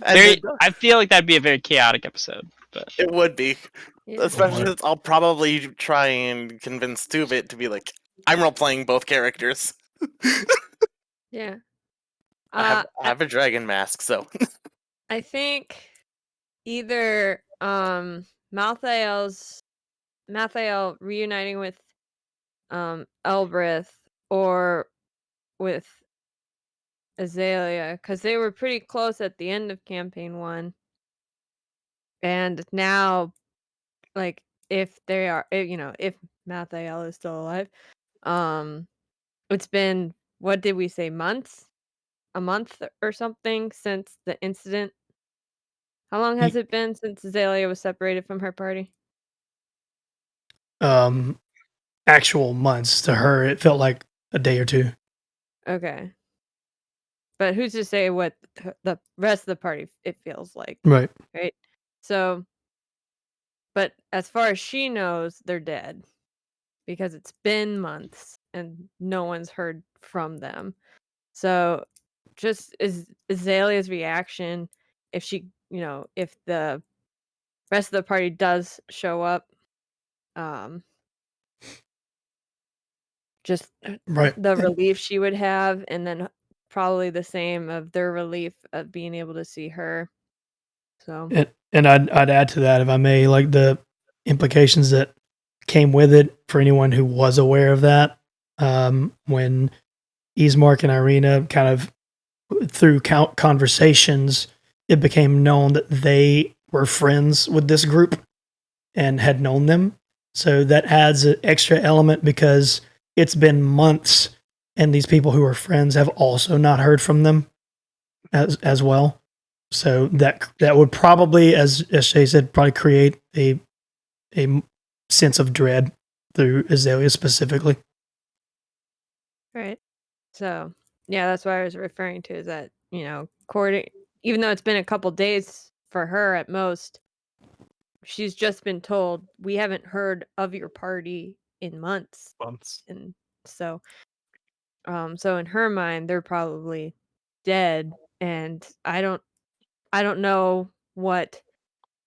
And I feel like that'd be a very chaotic episode. But it would be. yeah. Especially since I'll probably try and convince Tuvit to be like, I'm role playing both characters. Yeah. I have a dragon mask, so I think either Malthael reuniting with Elbreth or with Azalea, because they were pretty close at the end of campaign 1. And now, like, if they are, if Malthael is still alive, it's been, what did we say, months? A month or something since the incident? How long has it been since Azalea was separated from her party? Actual months to her, it felt like a day or two. Okay. But who's to say what the rest of the party it feels like, Right. right? So, but as far as she knows, they're dead because it's been months and no one's heard from them. So, just is Azalea's reaction if she, if the rest of the party does show up, just Right. the relief she would have, and then probably the same of their relief of being able to see her. So, And I'd add to that, if I may, like the implications that came with it for anyone who was aware of that. When Ismark and Irina kind of through conversations, it became known that they were friends with this group and had known them. So that adds an extra element because it's been months and these people who are friends have also not heard from them as well. So that would probably, as Shay said, probably create a sense of dread through Azalea specifically. right. So, yeah, that's what I was referring to, is that, courting, even though it's been a couple days for her at most, she's just been told, we haven't heard of your party in months. And so, so in her mind, they're probably dead. And I don't know what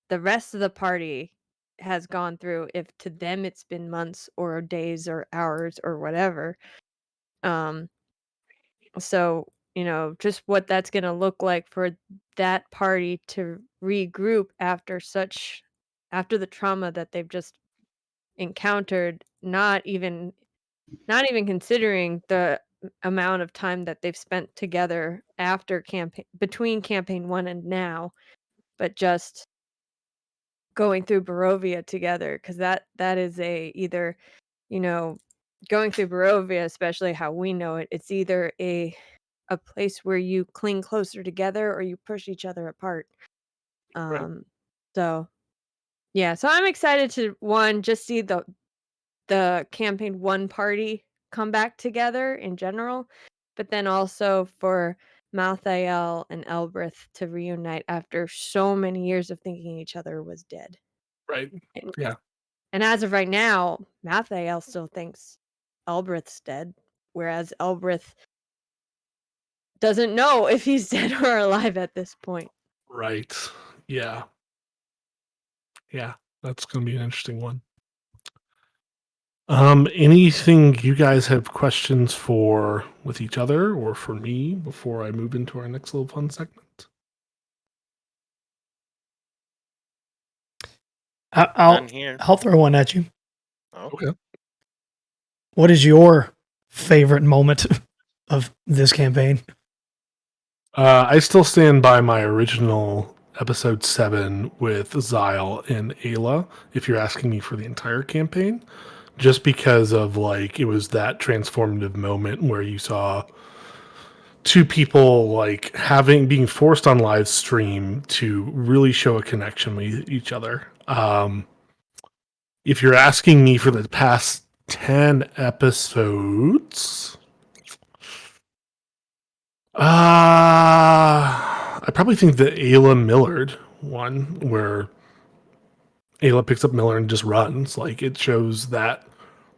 the rest of the party has gone through, if to them it's been months or days or hours or whatever. So, just what that's going to look like for that party to regroup after the trauma that they've just encountered, not even considering the amount of time that they've spent together between campaign 1 and now, but just going through Barovia together, because that is either, going through Barovia, especially how we know it, it's either a place where you cling closer together or you push each other apart. Right. So yeah, so I'm excited to just see the campaign one party come back together in general, but then also for Malthael and Elbreth to reunite after so many years of thinking each other was dead. Right. And, Yeah. and as of right now, Malthael still thinks Elbreth's dead, whereas Elbreth doesn't know if he's dead or alive at this point. Right. Yeah. Yeah. That's going to be an interesting one. Anything you guys have questions for with each other or for me before I move into our next little fun segment? I'll None here. I'll throw one at you. Oh. Okay. What is your favorite moment of this campaign? I still stand by my original episode 7 with Zyle and Ayla, if you're asking me for the entire campaign, just because of like it was that transformative moment where you saw two people like being forced on live stream to really show a connection with each other. If you're asking me for the past 10 episodes, I probably think the Ayla Millard one, where Ayla picks up Miller and just runs. Like, it shows that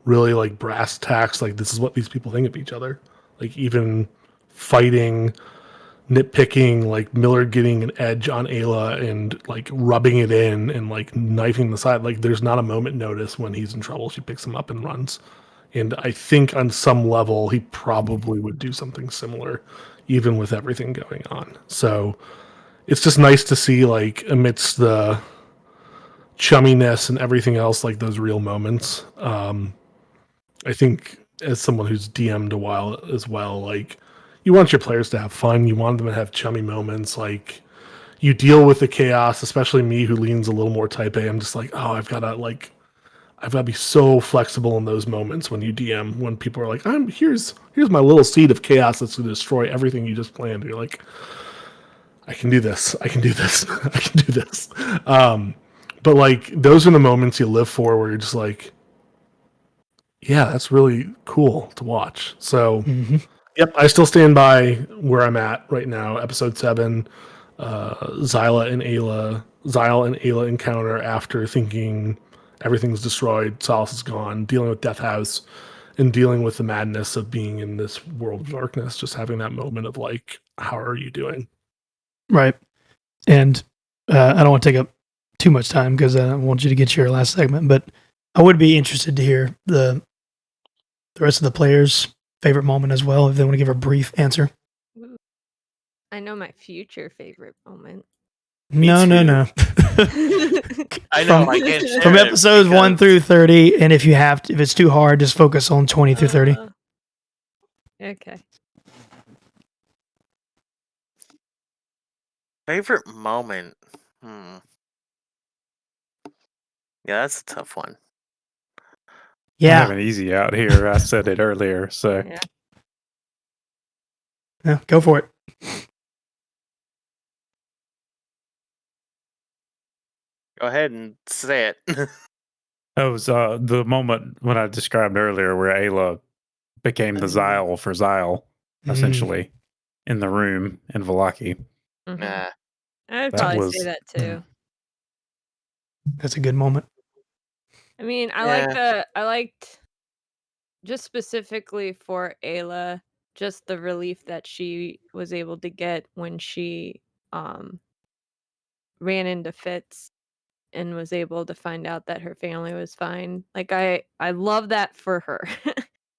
really, like, brass tacks, like, this is what these people think of each other. Like, even fighting, nitpicking, like, Miller getting an edge on Ayla and, like, rubbing it in and, like, knifing the side. Like, there's not a moment notice when he's in trouble. She picks him up and runs. And I think on some level, he probably would do something similar, even with everything going on. So it's just nice to see, like, amidst the chumminess and everything else, like those real moments. I think as someone who's DM'd a while as well, like, you want your players to have fun. You want them to have chummy moments. Like, you deal with the chaos, especially me who leans a little more type A. I'm just like, oh, I've got to be so flexible in those moments when you DM, when people are like, here's my little seed of chaos that's going to destroy everything you just planned. You're like, I can do this. I can do this. I can do this. But like, those are the moments you live for where you're just like, yeah, that's really cool to watch. So, yep, I still stand by where I'm at right now. Episode 7, Zyle and Ayla encounter after thinking everything's destroyed, Solace is gone, dealing with Death House, and dealing with the madness of being in this world of darkness. Just having that moment of like, how are you doing? Right. And I don't want to take up too much time because I want you to get to your last segment, but I would be interested to hear the rest of the players' favorite moment as well, if they want to give a brief answer. I know my future favorite moment. No. I know. From- I can't share From it episodes 1 because- through 30, and if it's too hard, just focus on 20 through 30. Okay. Favorite moment. Yeah, that's a tough one. I Yeah. have an easy out here. I said it earlier, so Yeah, go for it. Go ahead and say it. that was the moment when I described earlier where Ayla became the Zyle for Zyle, essentially, in the room in Valaki. Mhm. Nah. I'd That probably was- say that too. That's a good moment. I mean, I liked just specifically for Ayla, just the relief that she was able to get when she ran into Fitz and was able to find out that her family was fine. Like, I love that for her.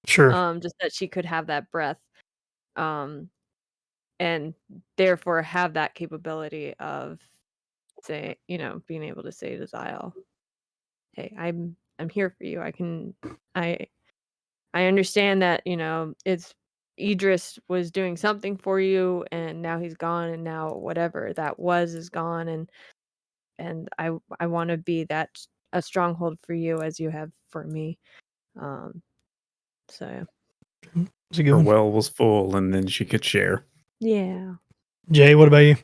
Sure. Just that she could have that breath. And therefore have that capability of being able to say to Zyle, "Hey, I'm here for you. I understand that, it's Idris was doing something for you and now he's gone and now whatever that was is gone, and and I want to be a stronghold for you as you have for me. So It's a good Her one. well was full, and then she could share. yeah. Jay, what about you?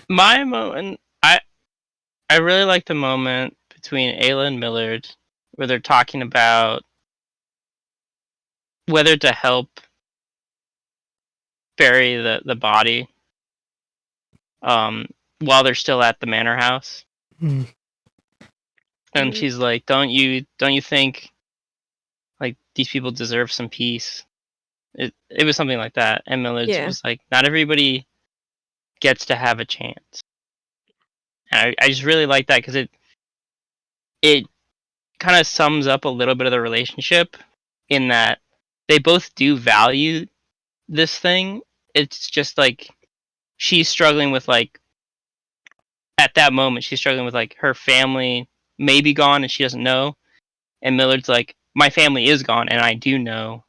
My moment, I really like the moment between Ayla and Millard where they're talking about whether to help bury the body while they're still at the manor house. Mm. And she's like, don't you think like these people deserve some peace? It was something like that. And Millard was like, not everybody gets to have a chance. And I just really like that because it kind of sums up a little bit of the relationship in that they both do value this thing. It's just like she's struggling with like at that moment she's struggling with like her family may be gone and she doesn't know, and Millard's like, my family is gone and I do know,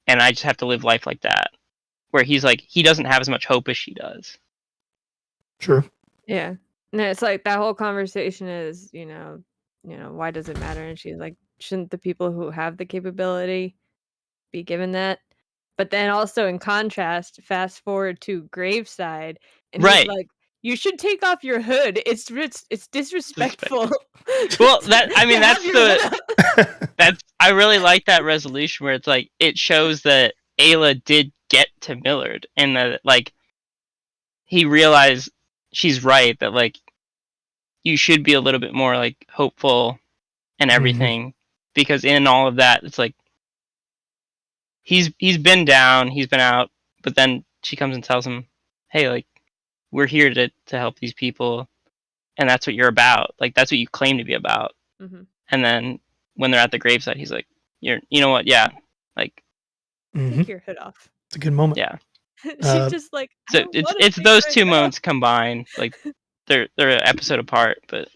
and I just have to live life like that, where he's like he doesn't have as much hope as she does. True. Yeah. And it's like that whole conversation is, why does it matter? And she's like, shouldn't the people who have the capability be given that? But then also in contrast, fast forward to Graveside, and he's Right. like, you should take off your hood. It's disrespectful. Well, that's That's I really like that resolution where it's like it shows that Ayla did get to Millard and that like he realized she's right that like you should be a little bit more like hopeful and everything, because in all of that it's like he's been down, he's been out, but then she comes and tells him, hey, like we're here to help these people, and that's what you're about, like that's what you claim to be about. And then when they're at the graveside he's like, you know what, yeah, like take your hood off. It's a good moment. Yeah. She's just like, so it's those two moments combined, like they're an episode apart, but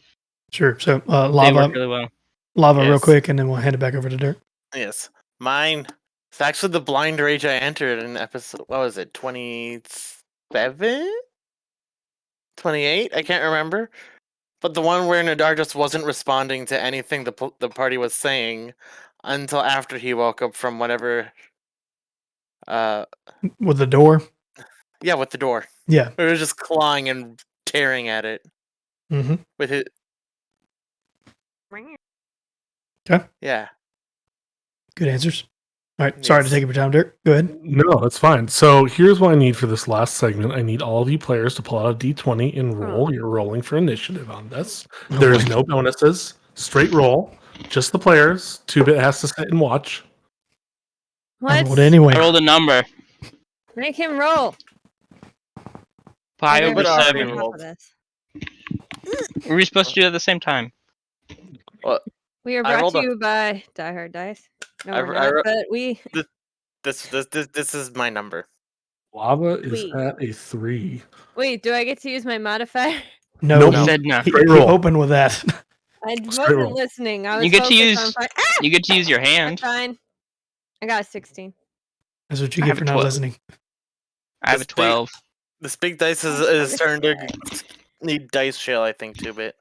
Sure. So they work really well. Lava real Yes. quick, and then we'll hand it back over to Dirk. Yes. Mine. It's actually the blind rage I entered in episode, what was it, 27? 28? I can't remember. But the one where Nadar just wasn't responding to anything the party was saying until after he woke up from whatever. With the door? Yeah, with the door. Yeah. It was just clawing and tearing at it. Mm-hmm. With it. Okay. Yeah. Good answers. All right. Sorry to Yes. take up your time, Dirk. Go ahead. No, that's fine. So here's what I need for this last segment. I need all of you players to pull out a d20 and roll. You're rolling for initiative on this. There's no bonuses. Straight roll. Just the players. 2-bit has to sit and watch. I What? rolled anyway. I rolled a number. Make him roll. 5 Okay, over but our 7. roll. Were we supposed to do it at the same time? Well, We are I brought rolled to a- you by Die Hard Dice. No, I- we're I not, ro- but we. this is my number. Lava is Wait. at a 3. Wait, do I get to use my modifier? No, Nope. You said no. He Straight roll. opened with that. I Straight wasn't roll. listening. I was You get to focused use- on You get to use your That's hand. fine. I got a 16. That's what you I get have for a not 12. listening. I have a This big- 12. This big dice is starting to need dice shell, I think, 2-bit.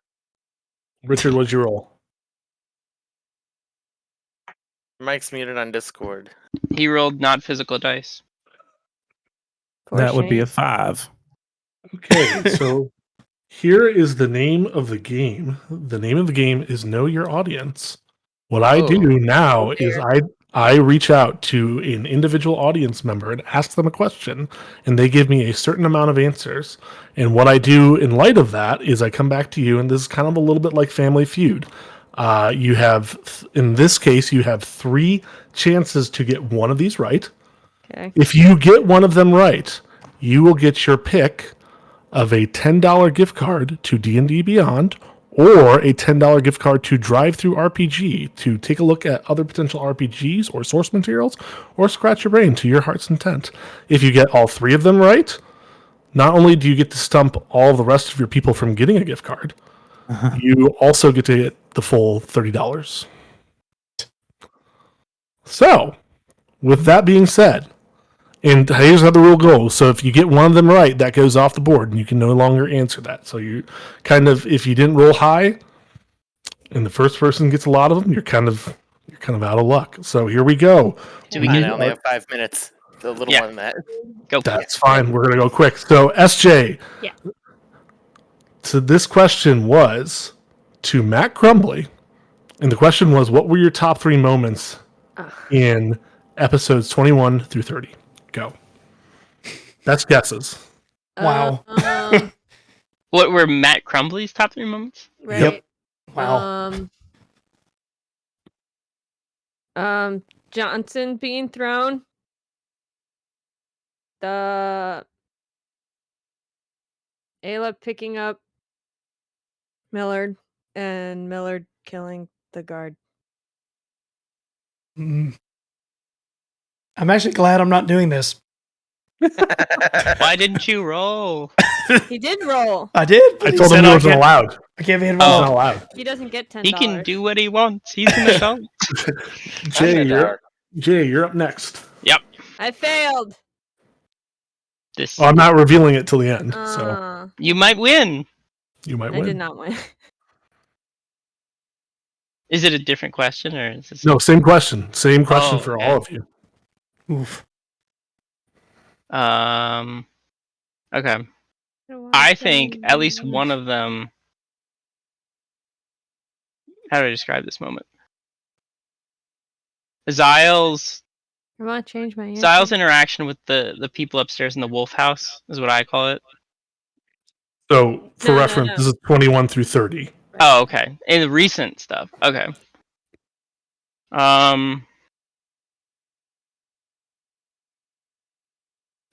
Richard, what'd you roll? Mike's muted on Discord. He rolled not physical dice. That would be a 5. Okay, so here is the name of the game. The name of the game is Know Your Audience. What I do now is I reach out to an individual audience member and ask them a question, and they give me a certain amount of answers. And what I do in light of that is I come back to you, and this is kind of a little bit like Family Feud. You have, in this case, you have 3 chances to get one of these right. Okay. If you get one of them right, you will get your pick of a $10 gift card to D&D Beyond, or a $10 gift card to Drive Through RPG to take a look at other potential RPGs or source materials, or scratch your brain to your heart's intent. If you get all 3 of them right, not only do you get to stump all the rest of your people from getting a gift card, you also get to get the full $30. So, with that being said, And here's how the rule goes. So if you get one of them right, that goes off the board, and you can no longer answer that. So you kind of, if you didn't roll high, and the first person gets a lot of them, you're kind of out of luck. So here we go. Do we I get only have 5 minutes. A little Yeah. more than that. go? That's fine. We're gonna go quick. So SJ. Yeah. So this question was to Matt Crumbly, and the question was, what were your top 3 moments in episodes 21 through 30? Go. That's guesses. Wow. What were Matt Crumbly's top 3 moments? Right. Yep. Wow. Johnson being thrown. The Ayla picking up Millard and Millard killing the guard. I'm actually glad I'm not doing this. Why didn't you roll? He did roll. I did. I He told him said he wasn't allowed. I can't be He involved. wasn't allowed. He doesn't get $10. He can do what he wants. He's an adult. Jay, you're up next. Yep. I failed. This Well, I'm not revealing it till the end, so you might win. you might I win. did not win. Is it a different question or is this? No, same question. Same question Oh, for okay. all of you. Oof. Okay. I think at least one of them. How do I describe this moment? Zyle's I want to change my answer. Zyle's interaction with the people upstairs in the wolf house is what I call it. So, for No, no, reference, no. this is 21 through 30. Oh, okay. In the recent stuff. Okay.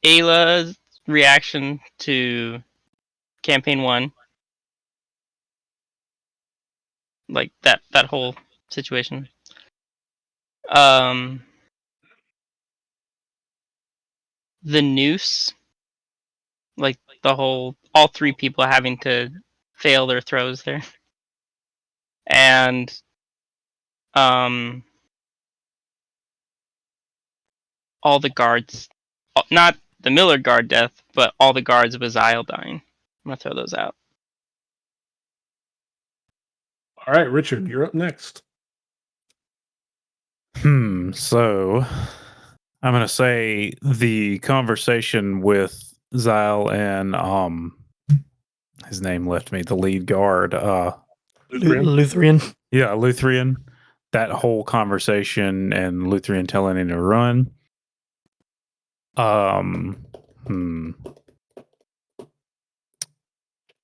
Ayla's reaction to campaign 1. Like that whole situation. The noose. Like the whole all 3 people having to fail their throws there. And all the guards, not the Miller guard death, but all the guards of Azile dying. I'm gonna throw those out. All right, Richard, you're up next. So I'm gonna say the conversation with Zyle and his name left me, the lead guard. Lutherian. Yeah, Lutherian. That whole conversation and Lutherian telling him to run.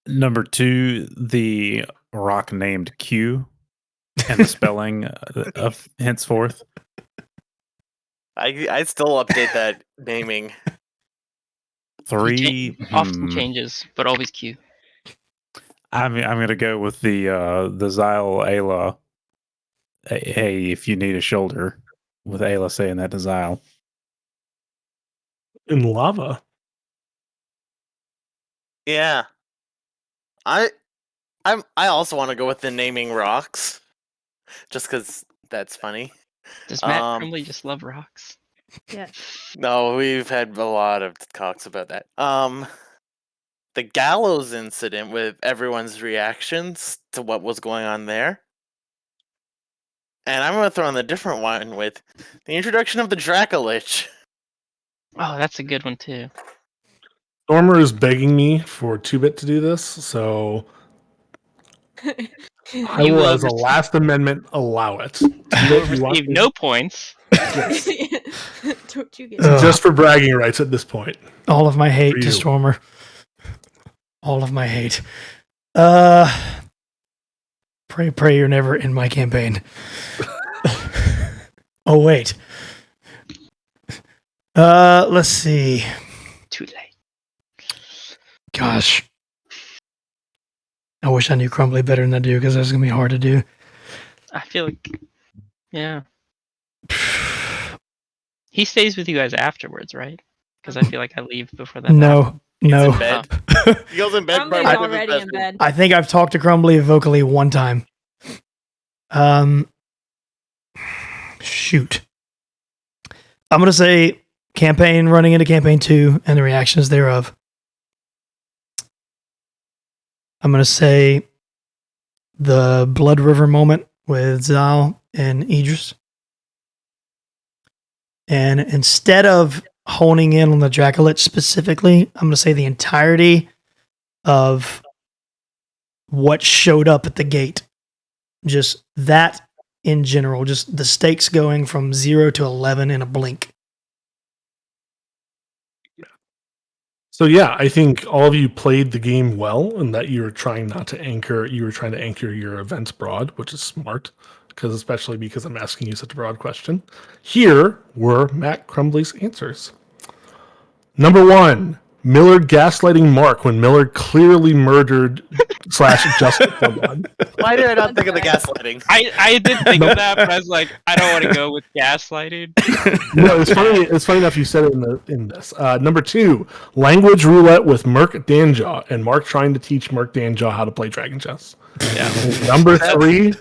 Number 2, the rock named Q and the spelling of henceforth. I still update that naming. 3, Often changes, but always Q. I'm gonna go with the Zyle Ayla. Hey, if you need a shoulder, with Ayla saying that to Zyle. In lava. Yeah. I also want to go with the naming rocks, just because that's funny. Does Matt Crumbly just love rocks? Yeah. No, we've had a lot of talks about that. The gallows incident with everyone's reactions to what was going on there. And I'm going to throw in the different one with the introduction of the Dracolich. Oh, that's a good one too. Stormer is begging me for 2-bit to do this, so I You will, will as a receive- last amendment, allow it. You will You want receive me- no points. Don't you get Ugh. Just for bragging rights at this point. All of my hate For to you. Stormer. All of my hate. Pray you're never in my campaign. Oh wait. Let's see. Too late. Gosh. I wish I knew Crumbly better than I do, because that's gonna be hard to do. I feel like, yeah. He stays with you guys afterwards, right? Because I feel like I leave before that. No. In bed. He goes in bed. Crumbly's probably with his already best in friend. bed. I think I've talked to Crumbly vocally one time. Shoot. I'm gonna say campaign running into campaign 2 and the reactions thereof. I'm going to say the Blood River moment with Zal and Idris. And instead of honing in on the Dracolich specifically, I'm going to say the entirety of what showed up at the gate. Just that in general, just the stakes going from 0 to 11 in a blink. So yeah, I think all of you played the game well, and that you were trying not to anchor. You were trying to anchor your events broad, which is smart, especially because I'm asking you such a broad question. Here were Matt Crumbly's answers. Number 1, Miller gaslighting Mark when Miller clearly murdered / justice someone. Why did I not think of the gaslighting? I did think of that, but I was like, I don't want to go with gaslighting. No, it's funny. It's funny enough you said it in this. Number 2, language roulette with Merc Danjaw and Mark trying to teach Merc Danjaw how to play Dragon Chess. Yeah. Number 3,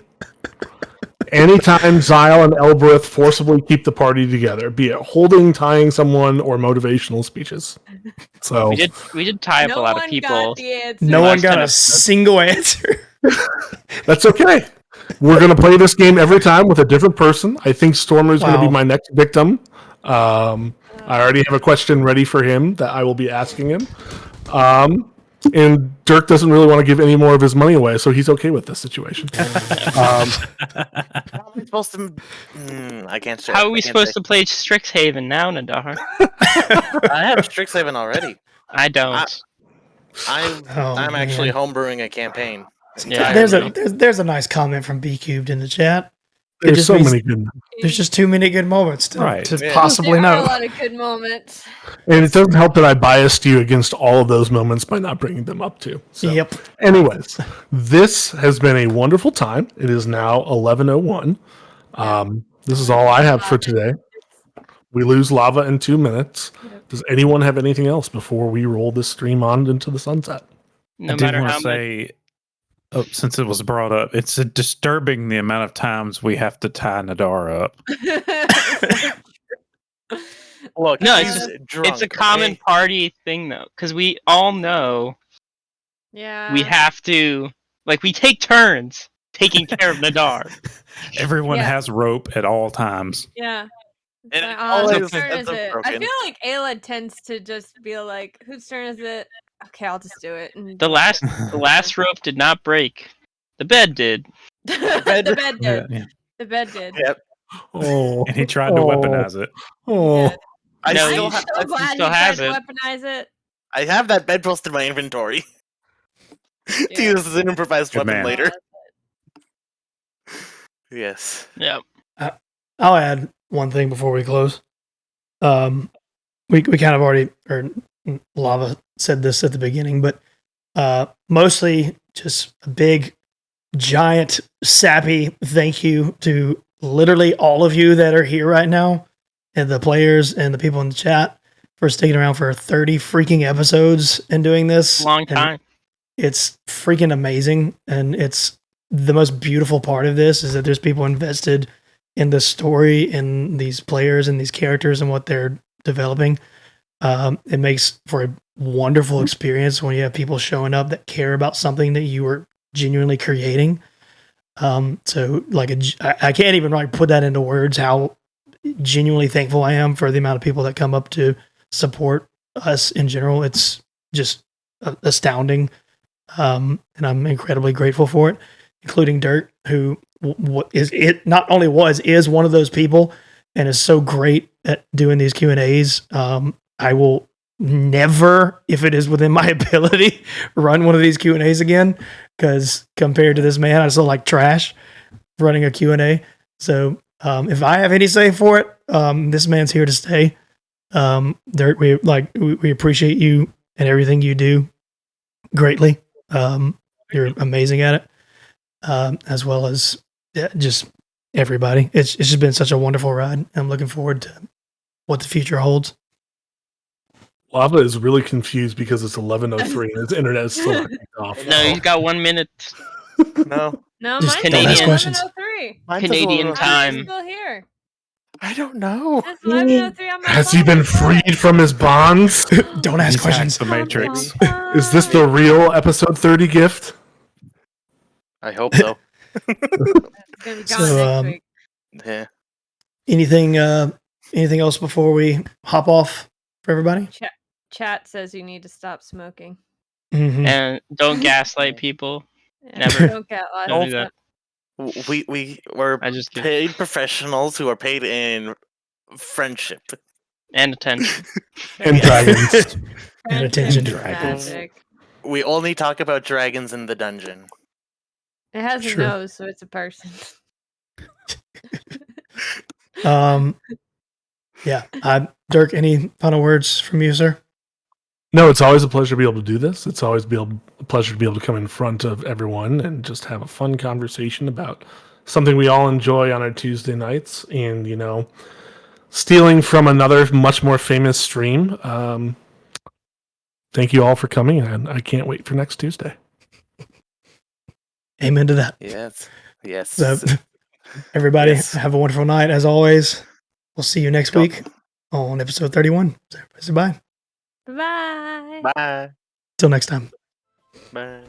anytime Zyle and Elbreth forcibly keep the party together, be it holding, tying someone, or motivational speeches. So we did tie up a lot of people. No one got a single answer. That's okay. We're going to play this game every time with a different person. I think Stormer is going to be my next victim. I already have a question ready for him that I will be asking him. And Dirk doesn't really want to give any more of his money away, so he's okay with this situation. How are we supposed to? I can't say. How are we supposed to play Strixhaven now, Nadar? I have Strixhaven already. I don't. I'm actually homebrewing a campaign. Yeah, there's a nice comment from B Cubed in the chat. There's so many good. There's just too many good moments to possibly there know. Are a lot of good moments. And it doesn't help that I biased you against all of those moments by not bringing them up too. So, Yep. Anyways, this has been a wonderful time. It is now 11:01. This is all I have for today. We lose lava in 2 minutes. Does anyone have anything else before we roll this stream on into the sunset? No I did matter want how to say, since it was brought up, it's disturbing the amount of times we have to tie Nadar up. Look, No, he's drunk, it's a common party thing though, because we all know we have to, like, we take turns taking care of Nadar. Everyone has rope at all times. Yeah. And Like, always whose turn ends is up it? I broken. feel like Ayla tends to just be like, whose turn is it? Okay, I'll just do it. And The last rope did not break. The bed did. the bed did. Yeah. The bed did. Yep. Oh, And he tried to weaponize it. Oh, Did. I No, still I'm have. so glad still he has tried to it. weaponize it. I have that bedpost in my inventory to Yeah. use as an improvised Good weapon man. later. Yes. Yep. I'll add one thing before we close. We kind of already, or Lava said this at the beginning, but mostly just a big, giant, sappy thank you to literally all of you that are here right now, and the players and the people in the chat for sticking around for 30 freaking episodes and doing this. Long And time. it's freaking amazing, and it's the most beautiful part of this is that there's people invested in the story and these players and these characters and what they're developing. It makes for a wonderful experience when you have people showing up that care about something that you were genuinely creating. So like I can't even like put that into words how genuinely thankful I am for the amount of people that come up to support us in general. It's just astounding. And I'm incredibly grateful for it, including Dirk, who is one of those people and is so great at doing these Q&As. I will never, if it is within my ability, run one of these Q&As again, because compared to this man, I still like trash running a Q&A. So if I have any say for it, this man's here to stay. Dirk, we appreciate you and everything you do greatly. You're amazing at it, as well as just everybody. It's just been such a wonderful ride. I'm looking forward to what the future holds. Lava is really confused because it's 11:03 and his internet is still off. No, he's got 1 minute. No. No, Just mine's Canadian- questions. 11:03. Mine's Canadian a little- time. I'm still here. I don't know. That's 1103 on my Has he phone. been freed from his bonds? Don't ask He's questions. hacked the Matrix. Is this the real episode 30 gift? I hope so. It's gonna be gone So, next week. Yeah. Anything else before we hop off for everybody? Chat says you need to stop smoking. Mm-hmm. And don't gaslight people. Yeah, Never. Don't get lost. Don't do that. We're I just give paid professionals who are paid in friendship. and attention. And dragons. And attention Friendship is dragons. magic. We only talk about dragons in the dungeon. It has a Sure. nose, so it's a person. Yeah. Dirk, any final words from you, sir? No, it's always a pleasure to be able to do this. It's always a pleasure to be able to come in front of everyone and just have a fun conversation about something we all enjoy on our Tuesday nights. And, stealing from another much more famous stream. Thank you all for coming, and I can't wait for next Tuesday. Amen to that. Yes. Yes. So, everybody, Yes. have a wonderful night. As always, we'll see you next Go. week on episode 31. So, bye. Bye. Bye. Till next time. Bye.